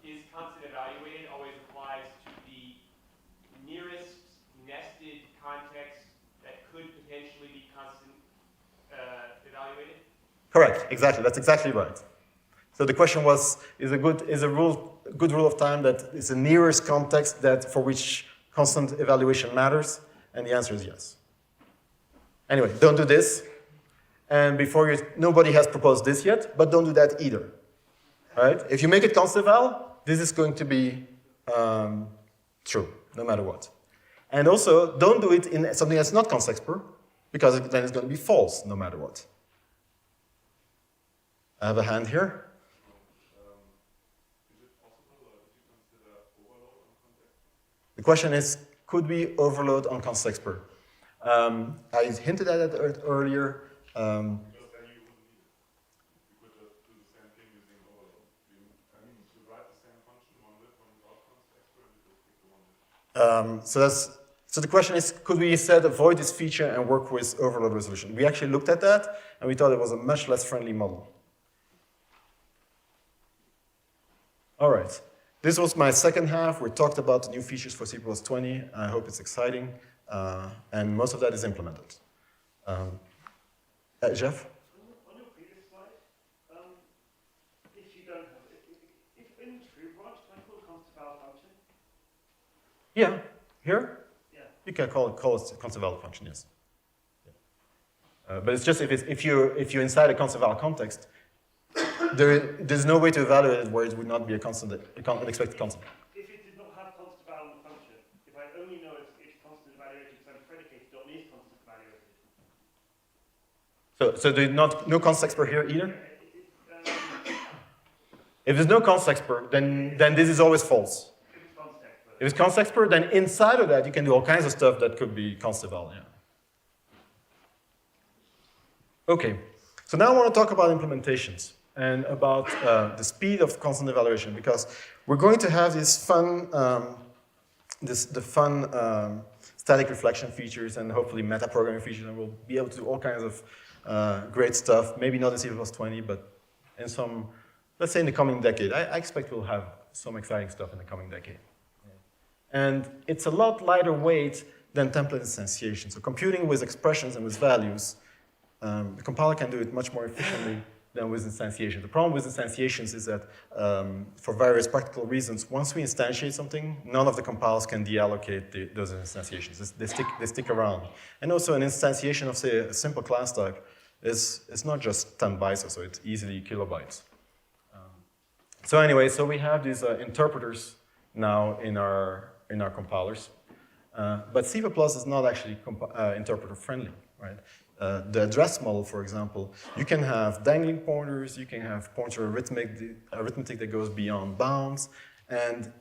S7: is constant evaluated always applies to the nearest nested context that could potentially be constant evaluated?
S2: Correct, exactly. That's exactly right. So the question was, is a good rule of thumb that is the nearest context that for which constant evaluation matters? And the answer is yes. Anyway, don't do this. And nobody has proposed this yet, but don't do that either. Right? If you make it constant eval, this is going to be true, no matter what. And also, don't do it in something that's not const expert, because then it's going to be false, no matter what. I have a hand here. The question is, could we overload on const expert? I hinted at it earlier.
S8: Because then you wouldn't need it. You could just do the same thing using overload. I mean, you should write the same function, one with, one without const expert, and you just pick the one with.
S2: So the question is, could we instead avoid this feature and work with overload resolution? We actually looked at that, and we thought it was a much less friendly model. All right. This was my second half. We talked about the new features for C++20. I hope it's exciting. And most of that is implemented. Jeff?
S9: On your previous slide, if you don't have, if in true branch, can I call a const eval function?
S2: Yeah. Here?
S9: Yeah.
S2: You can call it const eval function, yes. But it's just if you're inside a const eval context, there's no way to evaluate it where it would not be an expected constant.
S9: If it did not have const eval in the function, if I only know it's constant evaluated because I'm predicated on is constant evaluated.
S2: So there's no const expert here either? If there's no const expert, then this is always false. If it's const expert, then inside of that you can do all kinds of stuff that could be const eval. Yeah. Okay, so now I want to talk about implementations and about the speed of constant evaluation, because we're going to have these fun, static reflection features and hopefully meta-programming features, and we'll be able to do all kinds of great stuff, maybe not in C++20, but in some, let's say in the coming decade. I expect we'll have some exciting stuff in the coming decade. And it's a lot lighter weight than template instantiation. So computing with expressions and with values, the compiler can do it much more efficiently than with instantiation. The problem with instantiations is that for various practical reasons, once we instantiate something, none of the compilers can deallocate those instantiations. They stick around. And also an instantiation of, say, a simple class type is not just 10 bytes or so, it's easily kilobytes. So anyway, so we have these interpreters now in our compilers. But C++ is not actually interpreter friendly, right? the address model, for example, you can have dangling pointers, you can have pointer arithmetic that goes beyond bounds, and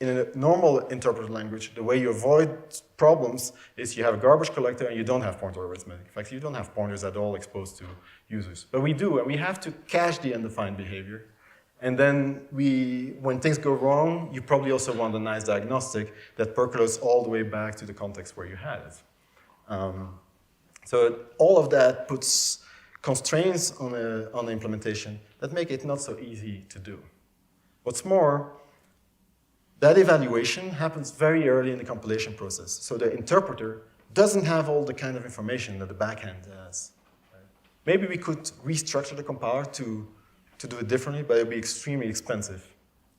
S2: in a normal interpreted language, the way you avoid problems is you have a garbage collector and you don't have pointer arithmetic. In fact, you don't have pointers at all exposed to users. But we do, and we have to cache the undefined behavior. And then when things go wrong, you probably also want a nice diagnostic that percolates all the way back to the context where you had it. So all of that puts constraints on the implementation that make it not so easy to do. What's more, that evaluation happens very early in the compilation process. So the interpreter doesn't have all the kind of information that the backend has. Right? Maybe we could restructure the compiler to do it differently, but it would be extremely expensive.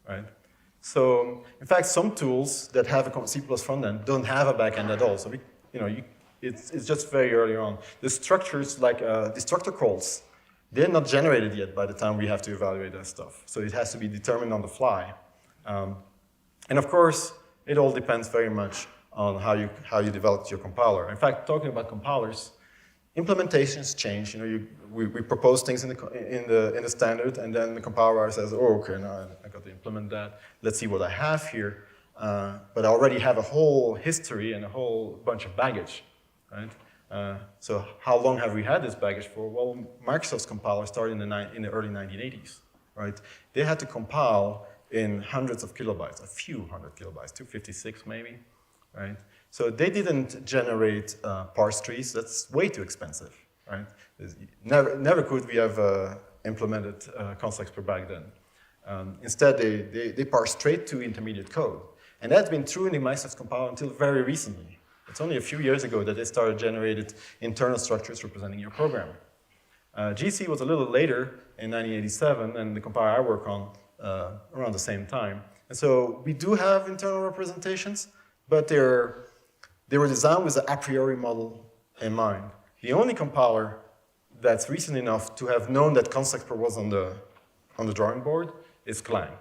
S2: Right? So, in fact, some tools that have a C++ frontend don't have a backend at all. So it's just very early on. The structures like destructor calls, they're not generated yet by the time we have to evaluate that stuff. So it has to be determined on the fly. And of course, it all depends very much on how you developed your compiler. In fact, talking about compilers, implementations change. We propose things in the standard, and then the compiler says, "Oh, okay, now I got to implement that. Let's see what I have here." But I already have a whole history and a whole bunch of baggage, right? So how long have we had this baggage for? Well, Microsoft's compiler started in the early 1980s, right? They had to compile in hundreds of kilobytes, a few hundred kilobytes, 256 maybe, right? So they didn't generate parse trees. That's way too expensive, right? Never could we have implemented const expr back then. Instead, they parse straight to intermediate code. And that's been true in the Microsoft compiler until very recently. It's only a few years ago that they started generating internal structures representing your program. GC was a little later in 1987, and the compiler I work on around the same time. And so we do have internal representations, but they were designed with the a priori model in mind. The only compiler that's recent enough to have known that const expr was on the drawing board is Clang.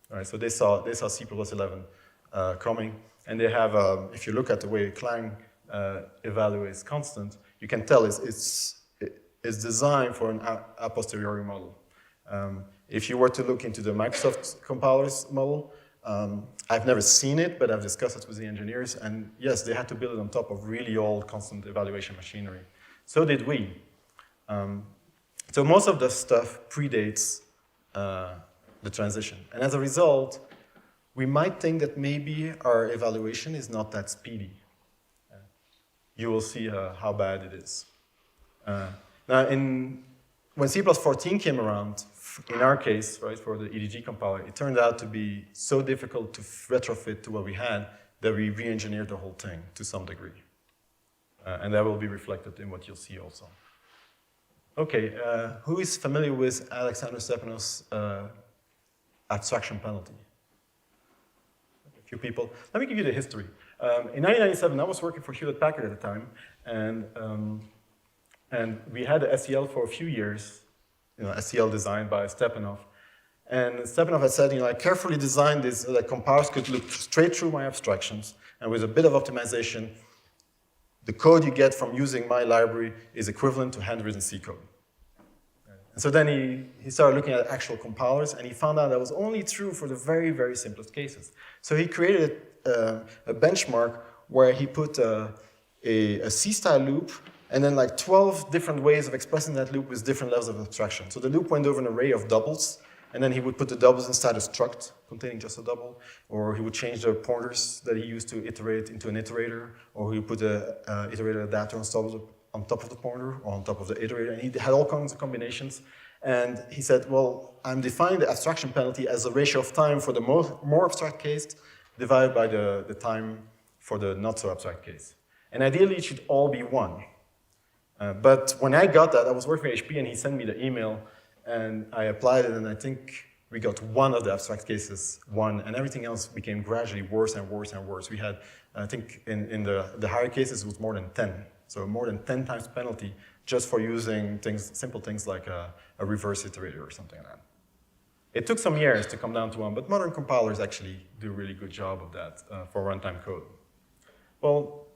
S2: Right? So they saw C++11 coming, and they have, if you look at the way Clang evaluates constant, you can tell it's designed for an a posteriori model. If you were to look into the Microsoft compilers model, I've never seen it, but I've discussed it with the engineers, and yes, they had to build it on top of really old constant evaluation machinery. So did we. So most of the stuff predates the transition, and as a result, we might think that maybe our evaluation is not that speedy. You will see how bad it is. Now, when C++14 came around, in our case, right, for the EDG compiler, it turned out to be so difficult to retrofit to what we had that we re-engineered the whole thing to some degree. And that will be reflected in what you'll see also. Okay, who is familiar with Alexander Stepanov's abstraction penalty? A few people. Let me give you the history. In 1997, I was working for Hewlett-Packard at the time, and we had the SEL for a few years, SEL designed by Stepanov. And Stepanov had said, I carefully designed this so that compilers could look straight through my abstractions, and with a bit of optimization, the code you get from using my library is equivalent to handwritten C code. And so then he started looking at actual compilers, and he found out that was only true for the very, very simplest cases. So he created a benchmark where he put a C-style loop and then like 12 different ways of expressing that loop with different levels of abstraction. So the loop went over an array of doubles, and then he would put the doubles inside a struct containing just a double, or he would change the pointers that he used to iterate into an iterator, or he would put an iterator adapter on top of the pointer, or on top of the iterator, and he had all kinds of combinations. And he said, well, I'm defining the abstraction penalty as a ratio of time for the more abstract case divided by the time for the not so abstract case. And ideally, it should all be 1. But when I got that, I was working with HP, and he sent me the email, and I applied it, and I think we got 1 of the abstract cases, 1, and everything else became gradually worse and worse and worse. We had, I think, in the higher cases, it was more than 10. So more than 10 times penalty just for using simple things like a reverse iterator or something like that. It took some years to come down to 1, but modern compilers actually do a really good job of that for runtime code. Well,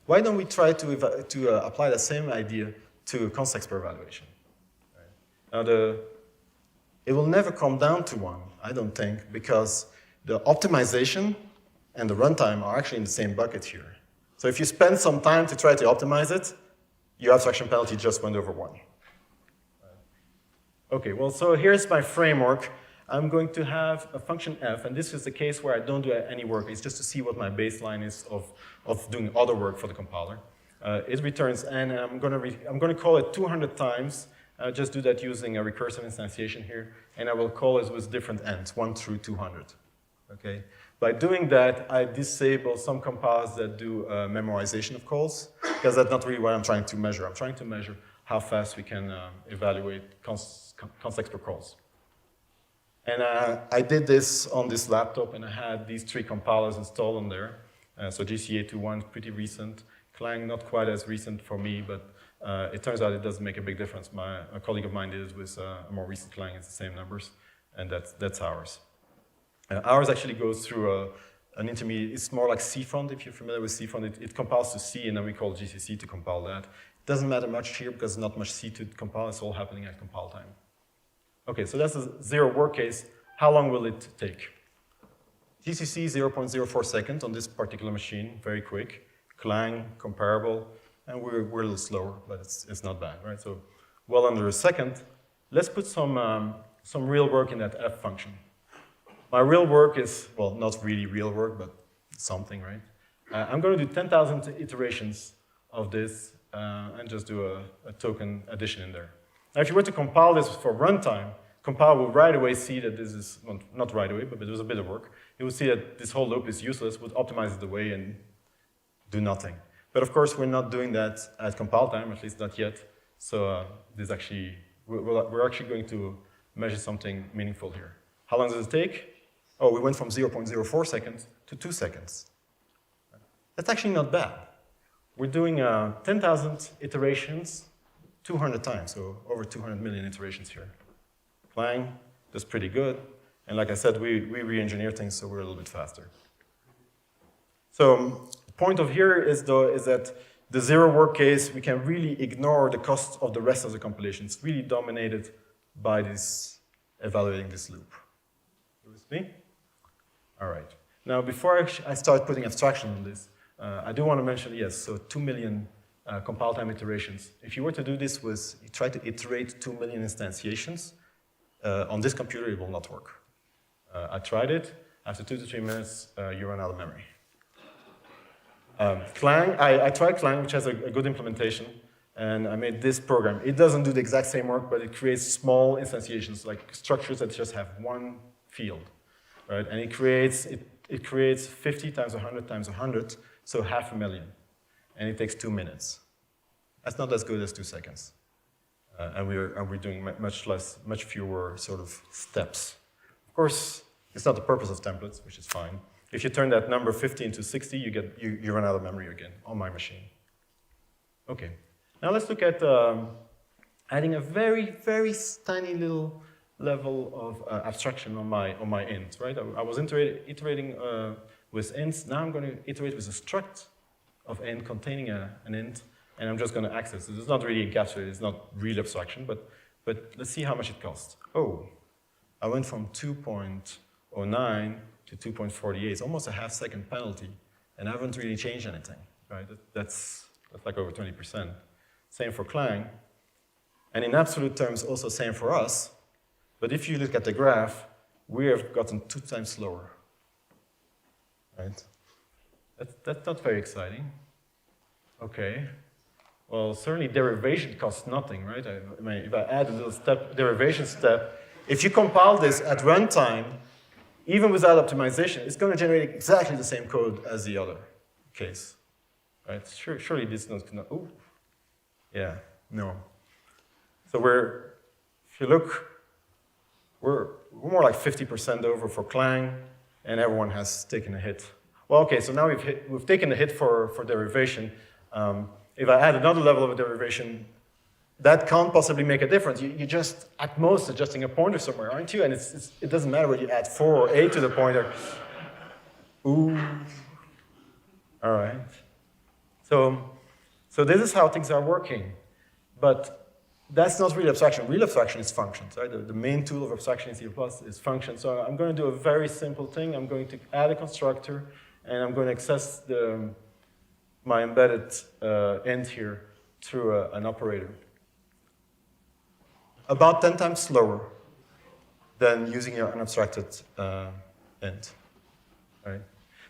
S2: why don't we try to apply the same idea to const expert evaluation? Right. Now, it will never come down to 1, I don't think, because the optimization and the runtime are actually in the same bucket here. So if you spend some time to try to optimize it, your abstraction penalty just went over 1. Okay, well, so here's my framework. I'm going to have a function f, and this is the case where I don't do any work. It's just to see what my baseline is of doing other work for the compiler. It returns n, and I'm going to call it 200 times. Just do that using a recursive instantiation here, and I will call it with different ends, 1 through 200. Okay. By doing that, I disable some compilers that do memorization of calls, because that's not really what I'm trying to measure. I'm trying to measure how fast we can evaluate const expert calls. And I did this on this laptop, and I had these 3 compilers installed on there. So GC821 is pretty recent. Clang, not quite as recent for me, but it turns out it doesn't make a big difference. A colleague of mine did it with a more recent Clang. It's the same numbers, and that's ours. Ours actually goes through an intermediate. It's more like CFront, if you're familiar with CFront. It compiles to C, and then we call GCC to compile that. It doesn't matter much here because there's not much C to compile. It's all happening at compile time. Okay, so that's a 0 work case. How long will it take? GCC 0.04 seconds on this particular machine, very quick. Clang, comparable, and we're a little slower, but it's not bad, right? So well under a second. Let's put some real work in that f function. My real work is, well, not really real work, but something, right? I'm going to do 10,000 iterations of this and just do a token addition in there. Now, if you were to compile this for runtime, compile will right away see that this is, well, not right away, but there's a bit of work. It will see that this whole loop is useless, would optimize it away and do nothing. But of course, we're not doing that at compile time, at least not yet. So this actually, we're actually going to measure something meaningful here. How long does it take? Oh, we went from 0.04 seconds to 2 seconds. That's actually not bad. We're doing 10,000 iterations 200 times, so over 200 million iterations here. Clang does pretty good. And like I said, we re-engineer things so we're a little bit faster. So the point of here is that the 0 work case, we can really ignore the cost of the rest of the compilation. It's really dominated by this evaluating this loop. You with me? All right. Now, before I start putting abstraction on this, I do want to mention, yes, so 2 million compile time iterations. If you were to do this with, you try to iterate 2 million instantiations, on this computer, it will not work. I tried it. After 2 to 3 minutes, you run out of memory. Clang, I tried Clang, which has a good implementation, and I made this program. It doesn't do the exact same work, but it creates small instantiations, like structures that just have one field, right? And it creates 50 times 100 times 100, so 500,000, and it takes 2 minutes. That's not as good as 2 seconds. And we're doing much fewer sort of steps. Of course, it's not the purpose of templates, which is fine. If you turn that number 50 into 60, you run out of memory again on my machine. Okay, now let's look at adding a very, very tiny little level of abstraction on my int, right? I was iterating with ints. Now I'm going to iterate with a struct of int containing an int, and I'm just going to access it. It's not really encapsulated. It's not real abstraction, but let's see how much it costs. Oh, I went from 2.09 to 2.48. It's almost a half-second penalty, and I haven't really changed anything, right? That's like over 20%. Same for Clang, and in absolute terms, also same for us. But if you look at the graph, we have gotten 2 times slower, right? That's not very exciting. Okay. Well, certainly derivation costs nothing, right? I mean, if I add a little derivation step, if you compile this at runtime, even without optimization, it's going to generate exactly the same code as the other case, right? Surely this is not going to, oh, yeah, no. So if you look, we're more like 50% over for Clang, and everyone has taken a hit. Well, okay, so now we've taken a hit for derivation. If I add another level of derivation, that can't possibly make a difference. You're just, at most, adjusting a pointer somewhere, aren't you? And it doesn't matter whether you add 4 or 8 to the pointer. Ooh. All right. So So this is how things are working. But that's not really abstraction. Real abstraction is functions, right? The main tool of abstraction in C++ is functions. So I'm going to do a very simple thing. I'm going to add a constructor, and I'm going to access my embedded int here through an operator. About 10 times slower than using your unabstracted int. Right?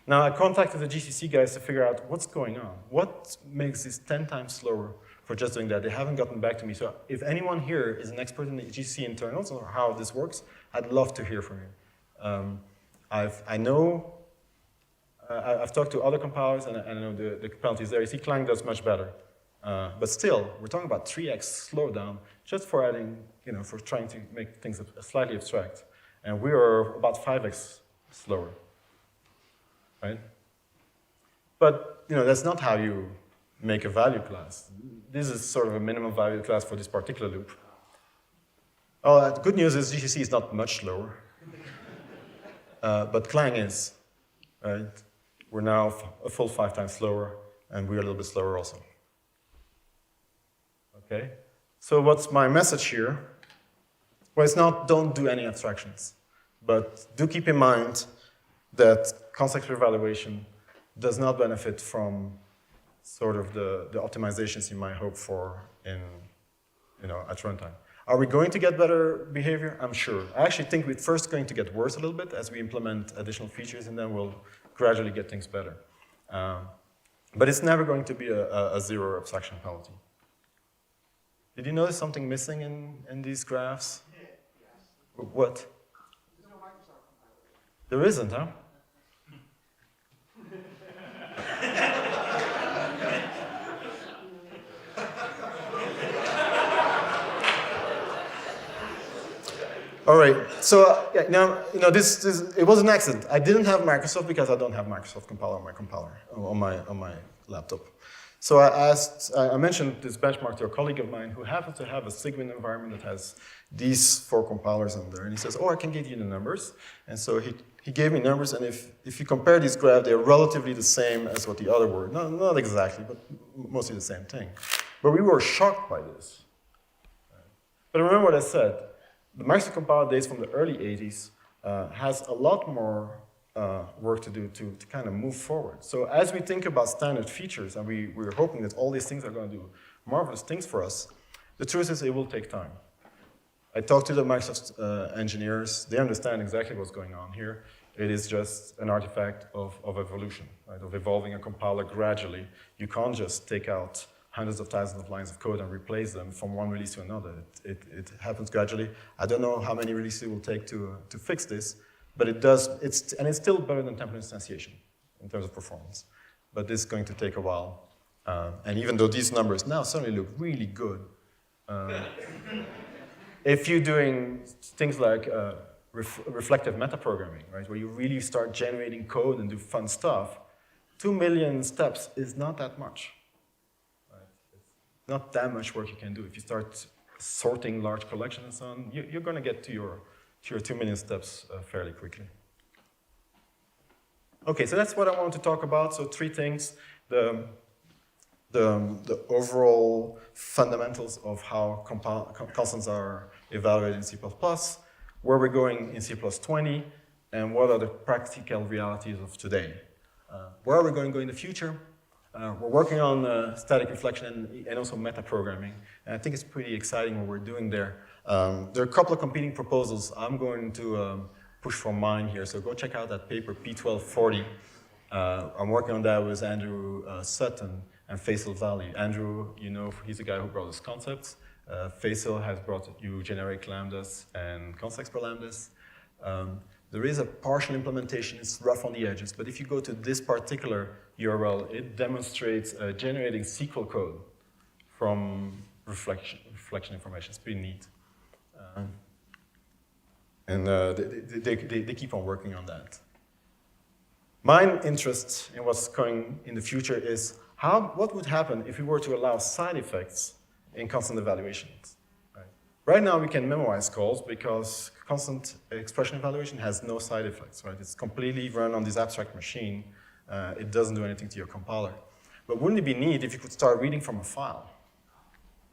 S2: Now, I contacted the GCC guys to figure out what's going on. What makes this 10 times slower for just doing that? They haven't gotten back to me. So if anyone here is an expert in the GCC internals or how this works, I'd love to hear from you. I've talked to other compilers, and I know the penalties there. You see, Clang does much better. But still, we're talking about 3x slowdown just for adding, for trying to make things slightly abstract. And we are about 5x slower. Right? But that's not how you make a value class. This is sort of a minimum value class for this particular loop. Oh, the good news is GCC is not much slower, but Clang is. Right? We're now a full 5 times slower, and we're a little bit slower also. Okay. So what's my message here? Well, it's not don't do any abstractions, but do keep in mind that context evaluation does not benefit from sort of the optimizations you might hope for at runtime. Are we going to get better behavior? I'm sure. I actually think we're first going to get worse a little bit as we implement additional features, and then we'll gradually get things better. But it's never going to be a zero abstraction penalty. Did you notice something missing in these graphs?
S4: Yes.
S2: What?
S4: There's no Microsoft compiler.
S2: There isn't, huh? All right. So now it was an accident. I didn't have Microsoft because I don't have Microsoft compiler on my laptop. So I mentioned this benchmark to a colleague of mine who happens to have a Sigwin environment that has these 4 compilers on there. And he says, oh, I can give you the numbers. And so he gave me numbers, and if you compare these graphs, they're relatively the same as what the other were. Not exactly, but mostly the same thing. But we were shocked by this. But remember what I said. The Microsoft compiler dates from the early 80s has a lot more work to do to kind of move forward. So as we think about standard features, and we're hoping that all these things are going to do marvelous things for us, the truth is it will take time. I talked to the Microsoft engineers. They understand exactly what's going on here. It is just an artifact of evolution, right? Of evolving a compiler gradually. You can't just take out hundreds of thousands of lines of code and replace them from one release to another. It happens gradually. I don't know how many releases it will take to fix this, but it does. And it's still better than template instantiation in terms of performance. But this is going to take a while. And even though these numbers now suddenly look really good, if you're doing things like reflective metaprogramming, right, where you really start generating code and do fun stuff, 2 million steps is not that much. Not that much work you can do. If you start sorting large collections and so on, you're going to get to your 2 million steps fairly quickly. Okay, so that's what I want to talk about. So 3 things. The overall fundamentals of how constants are evaluated in C++, where we're going in C+20, and what are the practical realities of today. Where are we going to go in the future? We're working on static reflection and also metaprogramming. And I think it's pretty exciting what we're doing there. There are a couple of competing proposals. I'm going to push for mine here, so go check out that paper, P1240. I'm working on that with Andrew Sutton and Faisal Valley. Andrew, he's the guy who brought us concepts. Faisal has brought you generic lambdas and context per lambdas. There is a partial implementation, it's rough on the edges, but if you go to this particular URL, it demonstrates generating SQL code from reflection information. It's pretty neat. They keep on working on that. My interest in what's coming in the future is what would happen if we were to allow side effects in constant evaluations. Right now we can memorize calls because constant expression evaluation has no side effects, right? It's completely run on this abstract machine. It doesn't do anything to your compiler. But wouldn't it be neat if you could start reading from a file,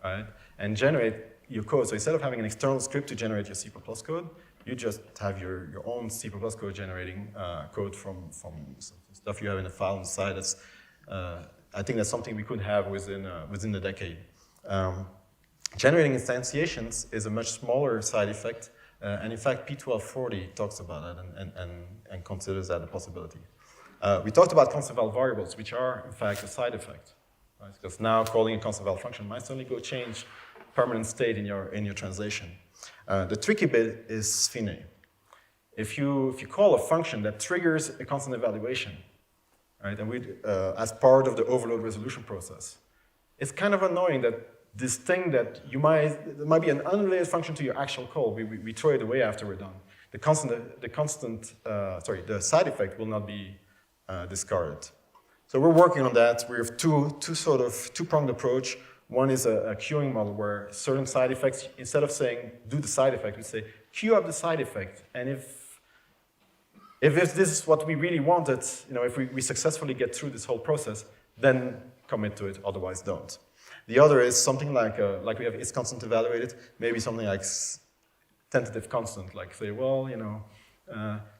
S2: right? And generate your code. So instead of having an external script to generate your C++ code, you just have your own C++ code generating code from stuff you have in a file on the side. That's, I think that's something we could have within the decade. Generating instantiations is a much smaller side effect, and in fact, P1240 talks about it and considers that a possibility. We talked about constant val variables, which are, in fact, a side effect. Right? Because now calling a constant val function might suddenly go change permanent state in your translation. The tricky bit is FINE. If you call a function that triggers a constant evaluation, right, and as part of the overload resolution process, it's kind of annoying that this thing that there might be an unrelated function to your actual call, we throw it away after we're done. The side effect will not be discarded. So we're working on that. We have two-pronged approach. One is a queuing model where certain side effects, instead of saying do the side effect, we say queue up the side effect. And if this is what we really wanted, if we successfully get through this whole process, then commit to it, otherwise don't. The other is something like we have is constant evaluated, maybe something like tentative constant, like say, well,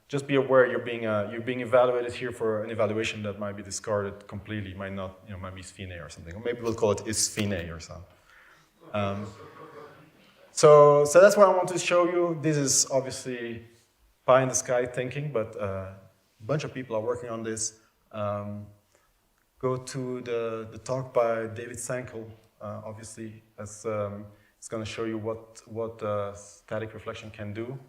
S2: just be aware you're being evaluated here for an evaluation that might be discarded completely, might not, might be FINE or something, or maybe we'll call it is FINE or something. So that's what I want to show you. This is obviously pie in the sky thinking, but a bunch of people are working on this. Go to the talk by David Sankel, obviously, as it's going to show you what static reflection can do.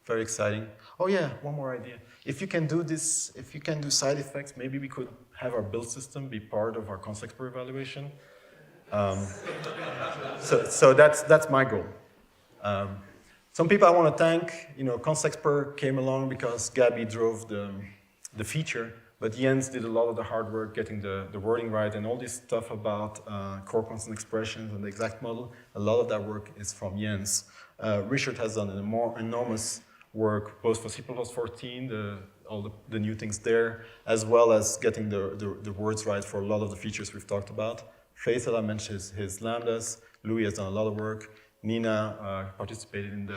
S2: Very exciting. Oh yeah, one more idea. If you can do this, if you can do side effects, maybe we could have our build system be part of our context per evaluation. So that's my goal. Some people I want to thank. Context per came along because Gabby drove the feature. But Jens did a lot of the hard work getting the wording right, and all this stuff about core constant expressions and the exact model, a lot of that work is from Jens. Richard has done enormous work, both for C++14, all the new things there, as well as getting the words right for a lot of the features we've talked about. Faisal, I mentioned his lambdas. Louis has done a lot of work. Nina participated in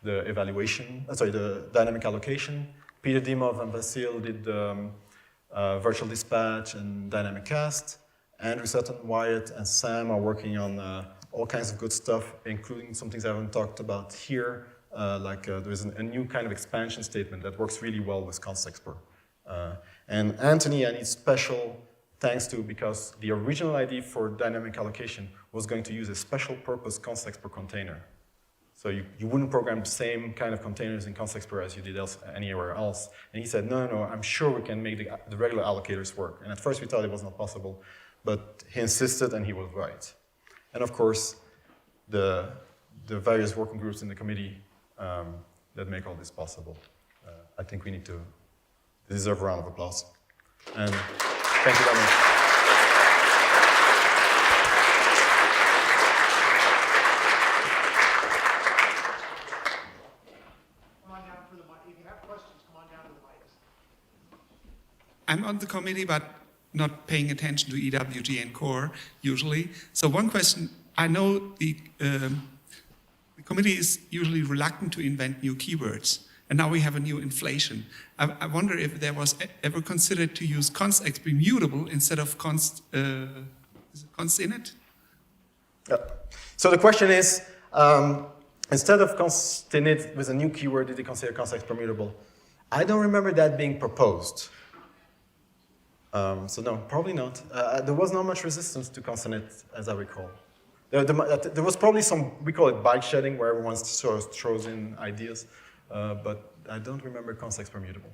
S2: the evaluation, the dynamic allocation. Peter Dimov and Vasil did virtual dispatch and dynamic cast. Andrew Sutton, Wyatt, and Sam are working on all kinds of good stuff, including some things I haven't talked about here, there's a new kind of expansion statement that works really well with constexpr. And Anthony, I need special thanks to, because the original idea for dynamic allocation was going to use a special purpose constexpr container. So you wouldn't program the same kind of containers in constexpr as you did anywhere else. And he said, no, I'm sure we can make the regular allocators work. And at first we thought it was not possible, but he insisted and he was right. And of course, the various working groups in the committee that make all this possible. I think we deserve a round of applause. And thank you very much.
S10: I'm on the committee, but not paying attention to EWG and core usually. So one question, I know the committee is usually reluctant to invent new keywords, and now we have a new inflation. I wonder if there was ever considered to use const mutable instead of const init?
S2: Yeah. So the question is, instead of const init with a new keyword, did they consider const mutable? I don't remember that being proposed. So no, probably not. There was not much resistance to consonant, as I recall. There was probably some, we call it bike shedding, where everyone sort of throws in ideas, but I don't remember context permutable.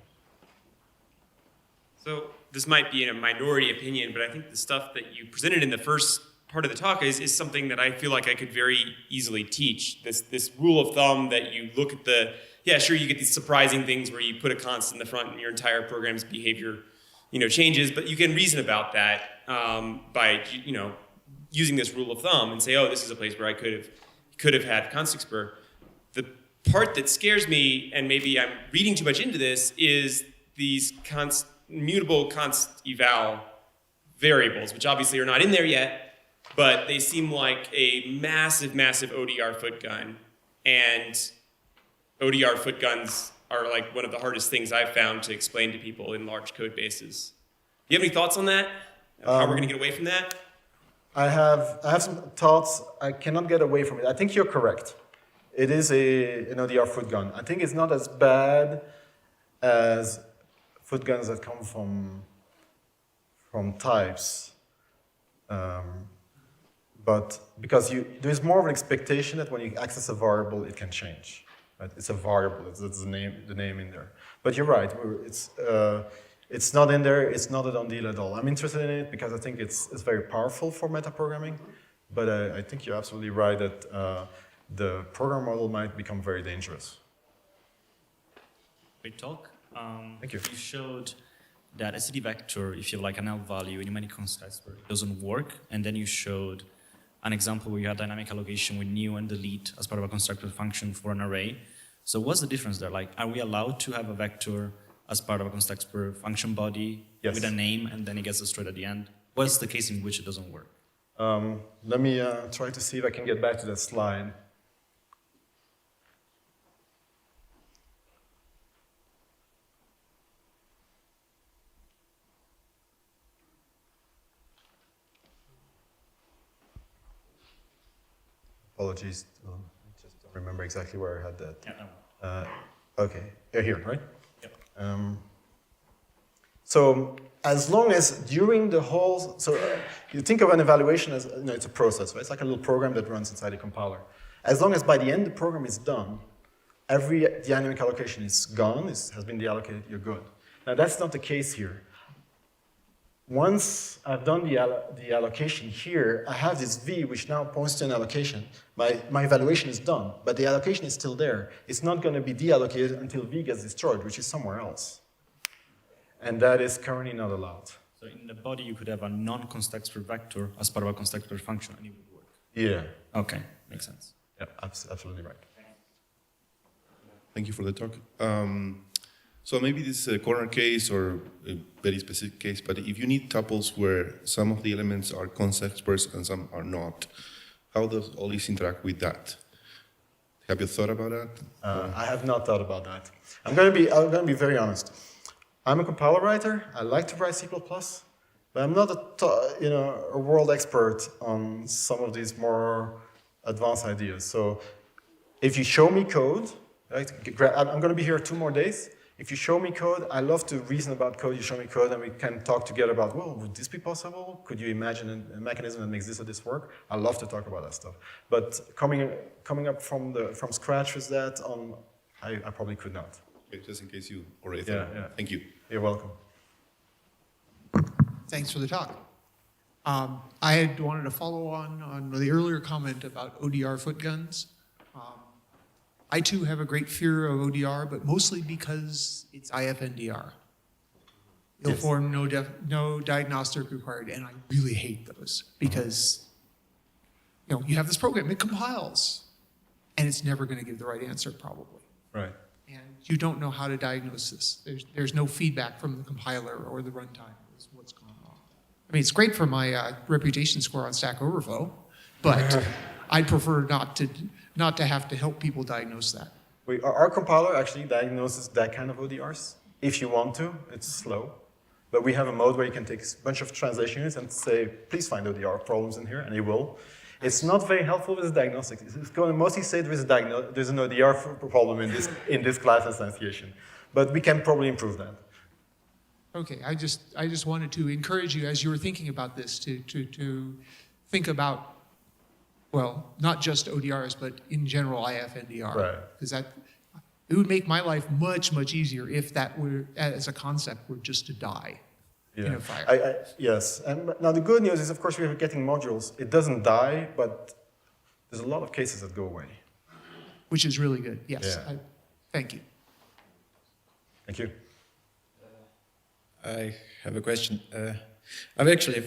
S11: So this might be a minority opinion, but I think the stuff that you presented in the first part of the talk is something that I feel like I could very easily teach. This rule of thumb that you look at sure, you get these surprising things where you put a const in the front and your entire program's behavior changes, but you can reason about that by using this rule of thumb and say, oh, this is a place where I could have had constexpr. The part that scares me, and maybe I'm reading too much into this, is these mutable const eval variables, which obviously are not in there yet, but they seem like a massive, massive ODR foot gun. And ODR foot guns are like one of the hardest things I've found to explain to people in large code bases. Do you have any thoughts on that? How we're going to get away from that?
S2: I have some thoughts. I cannot get away from it. I think you're correct. It is an ODR foot gun. I think it's not as bad as foot guns that come from types. But because there's more of an expectation that when you access a variable, it can change. Right? It's a variable. That's the name in there. But you're right. It's not in there. It's not a done deal at all. I'm interested in it because I think it's very powerful for metaprogramming. But I think you're absolutely right that the program model might become very dangerous.
S12: Great talk.
S2: Thank you.
S12: You showed that a city vector, if you have like an L value in many contexts, it doesn't work. And then you showed an example where you had dynamic allocation with new and delete as part of a constructed function for an array. So what's the difference there? Like, are we allowed to have a vector as part of a constructed function body with a name and then it gets destroyed at the end? What's the case in which it doesn't work?
S2: Let me try to see if I can get back to that slide. Apologies, I just don't remember exactly where I had that.
S12: Yeah, no.
S2: Okay, here, right?
S12: Yep.
S2: So as long as during the whole, you think of an evaluation as, it's a process, right? It's like a little program that runs inside a compiler. As long as by the end the program is done, every dynamic allocation is gone, has been deallocated, you're good. Now that's not the case here. Once I've done the allocation here, I have this V which now points to an allocation. My evaluation is done, but the allocation is still there. It's not going to be deallocated until V gets destroyed, which is somewhere else. And that is currently not allowed.
S12: So in the body, you could have a non-constructor vector as part of a constructor function, and it would work.
S2: Yeah.
S12: Okay, makes sense.
S2: Yeah, absolutely right.
S13: Thank you for the talk. So maybe this is a corner case or a very specific case, but if you need tuples where some of the elements are concepts and some are not, how does all this interact with that? Have you thought about that?
S2: I have not thought about that. I'm going to be very honest. I'm a compiler writer. I like to write C++, but I'm not a world expert on some of these more advanced ideas. So if you show me code, right? I'm going to be here 2 more days. If you show me code, I love to reason about code. You show me code, and we can talk together about, well, would this be possible? Could you imagine a mechanism that makes this or this work? I love to talk about that stuff. But coming up from scratch with that, I probably could not.
S13: Okay, just in case you already thought.
S2: Yeah.
S13: Thank you.
S2: You're welcome.
S14: Thanks for the talk. I had wanted to follow on the earlier comment about ODR foot guns. I too have a great fear of ODR, but mostly because it's IFNDR. Ill form, no diagnostic required, and I really hate those because you have this program, it compiles, and it's never going to give the right answer probably.
S2: Right.
S14: And you don't know how to diagnose this. There's no feedback from the compiler or the runtime is what's going on. I mean, it's great for my reputation score on Stack Overflow, but I'd prefer not to have to help people diagnose that.
S2: Our compiler actually diagnoses that kind of ODRs. If you want to, it's slow. But we have a mode where you can take a bunch of translation units and say, please find ODR problems in here, and it will. It's not very helpful with diagnostics. It's going to mostly say there's an ODR problem in this class instantiation. But we can probably improve that.
S14: Okay, I just wanted to encourage you as you were thinking about this to think about, well, not just ODRs, but in general IFNDR.
S2: Right.
S14: Because it would make my life much, much easier if that were, as a concept, were just to die in a fire.
S2: Yes. And now the good news is, of course, we're getting modules. It doesn't die, but there's a lot of cases that go away.
S14: Which is really good. Yes.
S2: Yeah.
S14: Thank you.
S2: Thank you.
S15: I have a question. I'm actually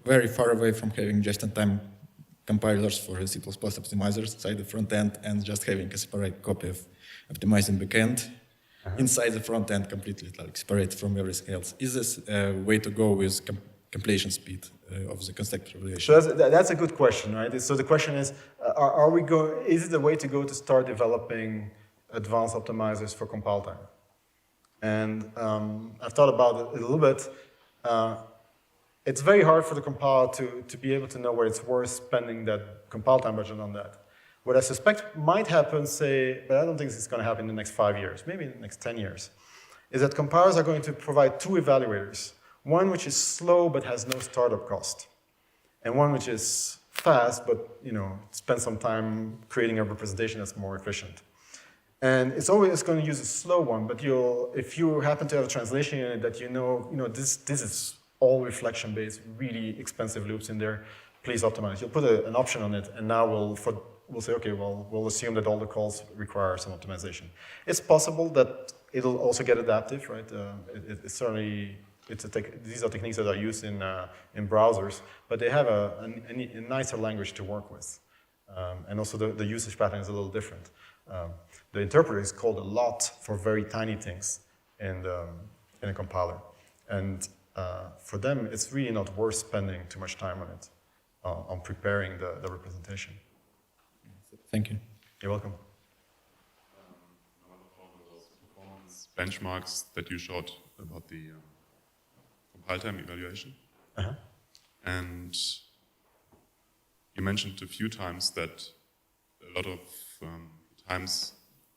S15: very far away from having just-in-time compilers for C++ optimizers inside the front end and just having a separate copy of optimizing backend inside the front end completely like separate from everything else. Is this a way to go with completion speed of the constructor evaluation?
S2: So that's a good question, right? So the question is, is it the way to go to start developing advanced optimizers for compile time? And I've thought about it a little bit. It's very hard for the compiler to be able to know where it's worth spending that compile time budget on that. What I suspect might happen, say, but I don't think it's going to happen in the next 5 years, maybe in the next 10 years, is that compilers are going to provide two evaluators. One which is slow but has no startup cost, and one which is fast but spend some time creating a representation that's more efficient. And it's always going to use a slow one, but if you happen to have a translation unit that this is all reflection based, really expensive loops in there, please optimize. You'll put an option on it, and now we'll say, okay, well, we'll assume that all the calls require some optimization. It's possible that it'll also get adaptive, right? It's certainly, these are techniques that are used in browsers, but they have a nicer language to work with. And also the usage pattern is a little different. The interpreter is called a lot for very tiny things in a compiler. And for them, it's really not worth spending too much time on it, on preparing the representation.
S15: Thank you.
S2: You're welcome.
S8: I want to talk about those performance benchmarks that you showed about the compile time evaluation.
S2: Uh-huh.
S8: And you mentioned a few times that a lot of times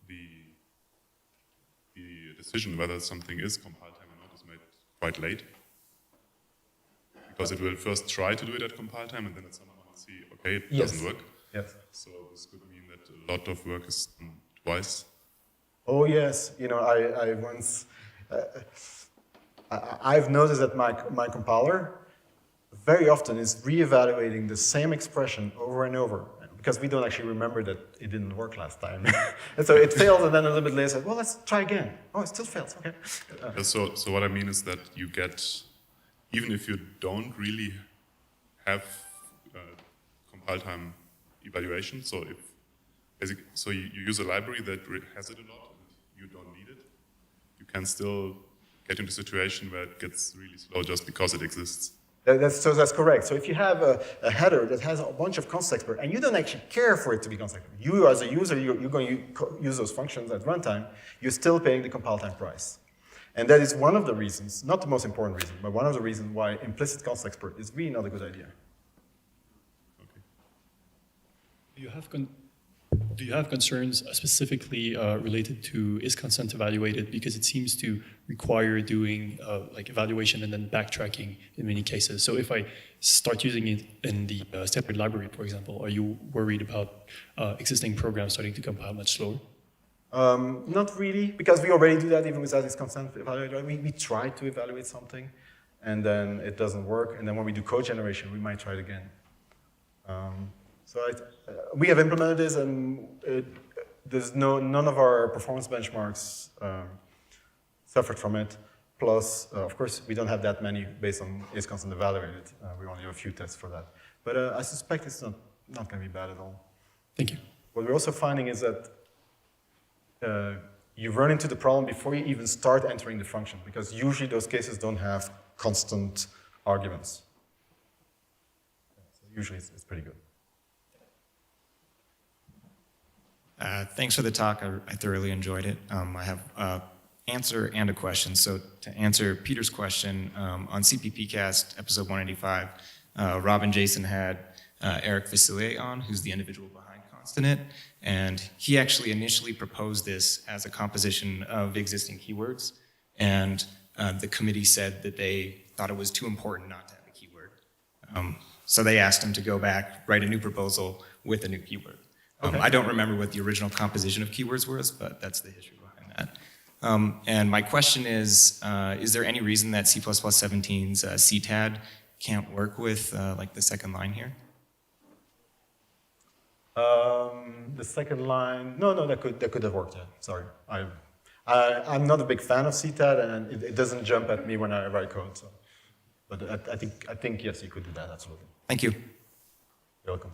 S8: the decision whether something is compile time or not is made quite late. Because it will first try to do it at compile time, and then at some point will see, okay, it doesn't work.
S2: Yes.
S8: So this could mean that a lot of work is done twice.
S2: Oh yes, I once, I've noticed that my compiler very often is reevaluating the same expression over and over, because we don't actually remember that it didn't work last time. And so it fails, and then a little bit later, says, well, let's try again. Oh, it still fails, okay.
S8: So what I mean is that you get, even if you don't really have compile time evaluation, so you use a library that has it a lot and you don't need it, you can still get into a situation where it gets really slow just because it exists.
S2: That's correct. So if you have a header that has a bunch of const expert and you don't actually care for it to be const expert, you as a user, you're going to use those functions at runtime, you're still paying the compile time price. And that is one of the reasons, not the most important reason, but one of the reasons why implicit const expert is really not a good idea.
S8: Okay.
S16: Do you have concerns specifically related to is consent evaluated? Because it seems to require doing like evaluation and then backtracking in many cases. So if I start using it in the standard library, for example, are you worried about existing programs starting to compile much slower?
S2: Not really, because we already do that even without this consent evaluator. We try to evaluate something, and then it doesn't work, and then when we do code generation, we might try it again. We have implemented this, and there's none of our performance benchmarks suffered from it. Plus, of course, we don't have that many based on is constant evaluated. We only have a few tests for that. But I suspect it's not going to be bad at all.
S16: Thank you.
S2: What we're also finding is that you run into the problem before you even start entering the function, because usually those cases don't have constant arguments. So usually it's pretty good.
S17: Thanks for the talk. I thoroughly enjoyed it. I have an answer and a question. So to answer Peter's question, on CPPcast, episode 185, Rob and Jason had Eric Vasilier on, who's the individual behind Constant, and he actually initially proposed this as a composition of existing keywords, and the committee said that they thought it was too important not to have a keyword. So they asked him to go back, write a new proposal with a new keyword.
S2: Okay.
S17: I don't remember what the original composition of keywords was, but that's the history behind that. And my question is there any reason that C++ 17's CTAD can't work with like the second line here?
S2: The second line, no, that could have worked. Yeah, sorry, I'm not a big fan of CTAD, and it doesn't jump at me when I write code. So, but I think yes, you could do that absolutely.
S17: Thank you.
S2: You're welcome.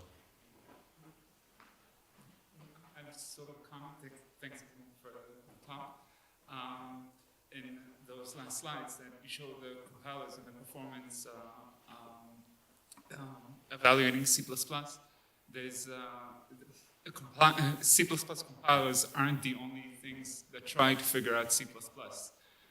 S10: Thanks for the talk. In those those last slides that you showed the compilers and the performance evaluating C++. There's C++ compilers aren't the only things that try to figure out C++.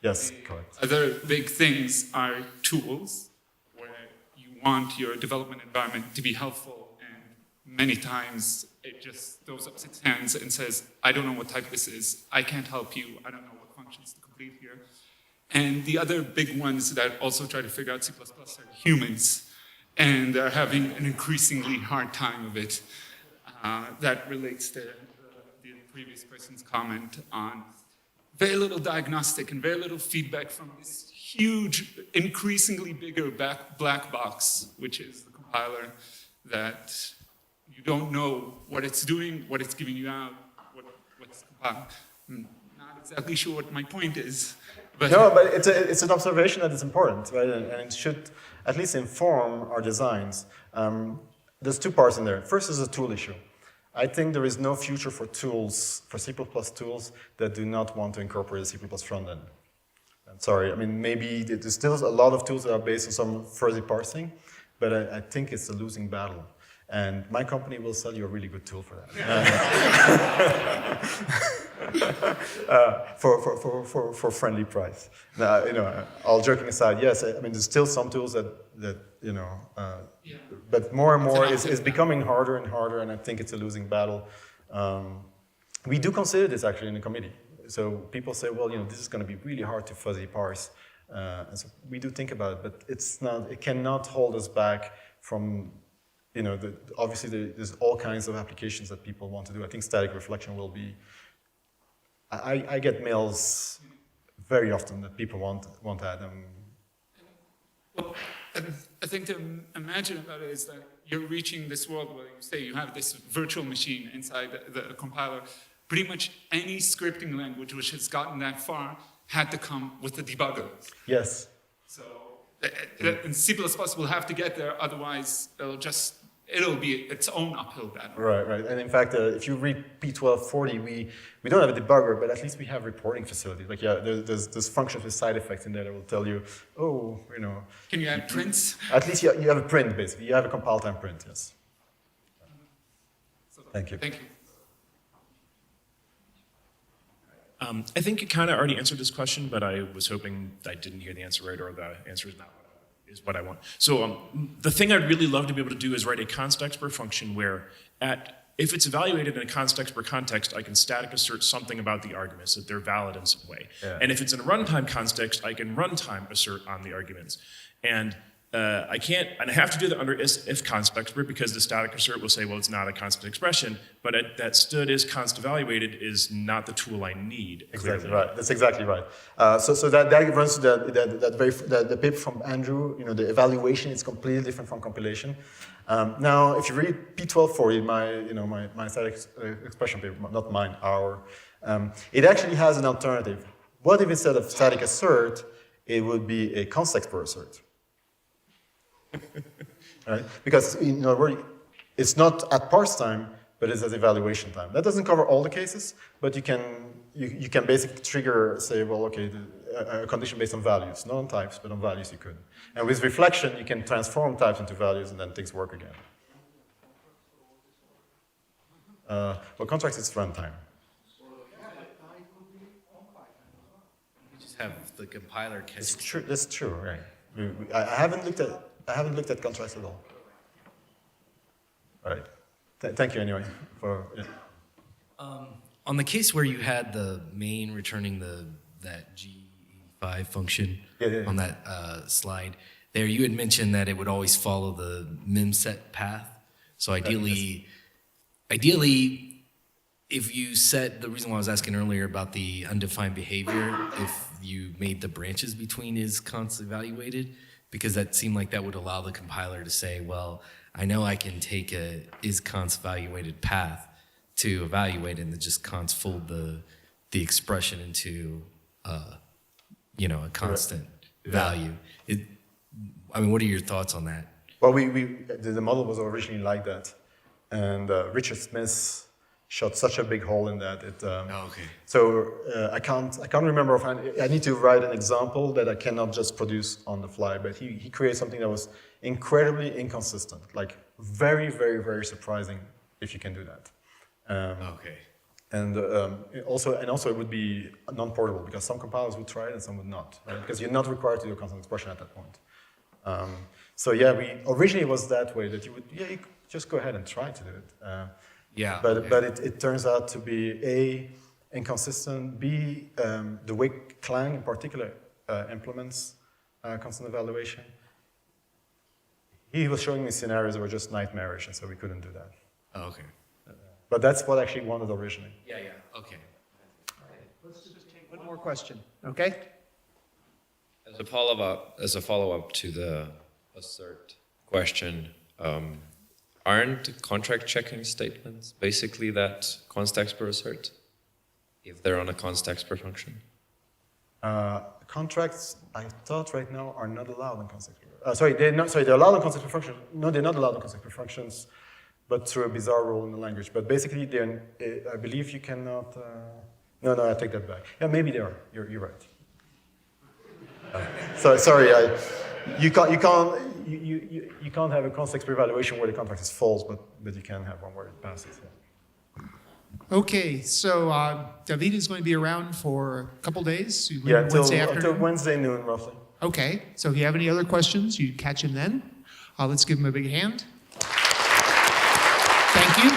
S2: Yes, correct.
S10: Other big things are tools, where you want your development environment to be helpful, and many times it just throws up its hands and says, I don't know what type this is, I can't help you, I don't know what functions to complete here. And the other big ones that also try to figure out C++ are humans, and they're having an increasingly hard time of it. That relates to the previous person's comment on very little diagnostic and very little feedback from this huge, increasingly bigger black box, which is the compiler, that you don't know what it's doing, what it's giving you out, what's compiled. I'm not exactly sure what my point is. But
S2: no, but it's an observation that is important, right? And it should at least inform our designs. There's two parts in there. First is a tool issue. I think there is no future for tools, for C++ tools, that do not want to incorporate a C++ front end. I'm sorry, I mean, maybe there's still a lot of tools that are based on some fuzzy parsing, but I think it's a losing battle. And my company will sell you a really good tool for that. For friendly price. Now, you know, all joking aside, yes, I mean, there's still some tools that you know, but more and more is becoming harder and harder, and I think it's a losing battle. We do consider this actually in the committee. So people say, well, you know, this is going to be really hard to fuzzy parse. And so we do think about it, but it's not, it cannot hold us back from, you know, obviously there's all kinds of applications that people want to do. I think static reflection will be, I get mails very often that people want that.
S10: Well, I think to imagine about it is that you're reaching this world where you say you have this virtual machine inside the compiler. Pretty much any scripting language which has gotten that far had to come with a debugger.
S2: Yes.
S10: So, and C++ will have to get there, otherwise it'll be its own uphill battle.
S2: Right, right. And in fact, if you read P1240, we don't have a debugger, but at least we have reporting facilities. Like, yeah, there's functions with side effects in there that will tell you, oh, you know.
S10: Can you add prints?
S2: At least you have a print, basically. You have a compile time print, yes. Thank you.
S10: Thank you.
S18: I think you kind of already answered this question, but I was hoping I didn't hear the answer right, or the answer is not what I want. So the thing I'd really love to be able to do is write a const expr function where if it's evaluated in a const expr context, I can static assert something about the arguments, that they're valid in some way. Yeah. And if it's in a runtime context, I can runtime assert on the arguments. And I can't, and I have to do that under if const expr because the static assert will say, well, it's not a constant expression, but that stood is const evaluated is not the tool I need.
S2: Exactly right. That's exactly right. So that runs to the paper from Andrew. You know, the evaluation is completely different from compilation. Now, if you read P1240, my static expression paper, not mine, our, it actually has an alternative. What if instead of static assert, it would be a const expr assert? Right? Because it's not at parse time, but it's at evaluation time. That doesn't cover all the cases, but you can basically trigger, say, well, okay, a condition based on values, not on types, but on values you could. And with reflection, you can transform types into values, and then things work again. Well, contracts is runtime.
S12: You just have the compiler catch.
S2: It's true. That's true, right? I haven't looked at contracts at all. All right. Thank you anyway for. Yeah.
S12: On the case where you had the main returning that G85 function on that slide, there you had mentioned that it would always follow the memset path. So ideally, if you set, the reason why I was asking earlier about the undefined behavior, if you made the branches between is const evaluated, because that seemed like that would allow the compiler to say, well, I know I can take a is const evaluated path to evaluate and then just const fold the expression into a constant value. I mean, what are your thoughts on that?
S2: Well, the model was originally like that, and Richard Smith shot such a big hole in that.
S11: Okay.
S2: So I can't remember offhand. I need to write an example that I cannot just produce on the fly. But he created something that was incredibly inconsistent, like very, very, very surprising if you can do that.
S11: Okay.
S2: And also it would be non-portable because some compilers would try it and some would not, right? Because you're not required to do a constant expression at that point. So yeah, originally it was that way that you could just go ahead and try to do it. But it turns out to be A, inconsistent, B, the way Clang in particular implements constant evaluation. He was showing me scenarios that were just nightmarish, and so we couldn't do that.
S11: Oh, okay.
S2: But that's what I actually wanted originally.
S11: Yeah, okay.
S14: Let's just take one more question, okay?
S19: As a follow-up to the assert question, aren't contract checking statements basically that const expr assert if they're on a const expr function?
S2: Contracts, I thought right now, are not allowed in const expr. They're allowed in const expr functions. No, they're not allowed in const expr functions, but through a bizarre rule in the language. But basically, I believe you cannot. No, I take that back. Yeah, maybe they are. You're right. Sorry, you can't have a const expr evaluation where the contract is false, but you can have one where it passes. Yeah.
S14: Okay, so David is going to be around for a couple days.
S2: Until Wednesday noon, roughly.
S14: Okay, so if you have any other questions, you catch him then. Let's give him a big hand. Thank you.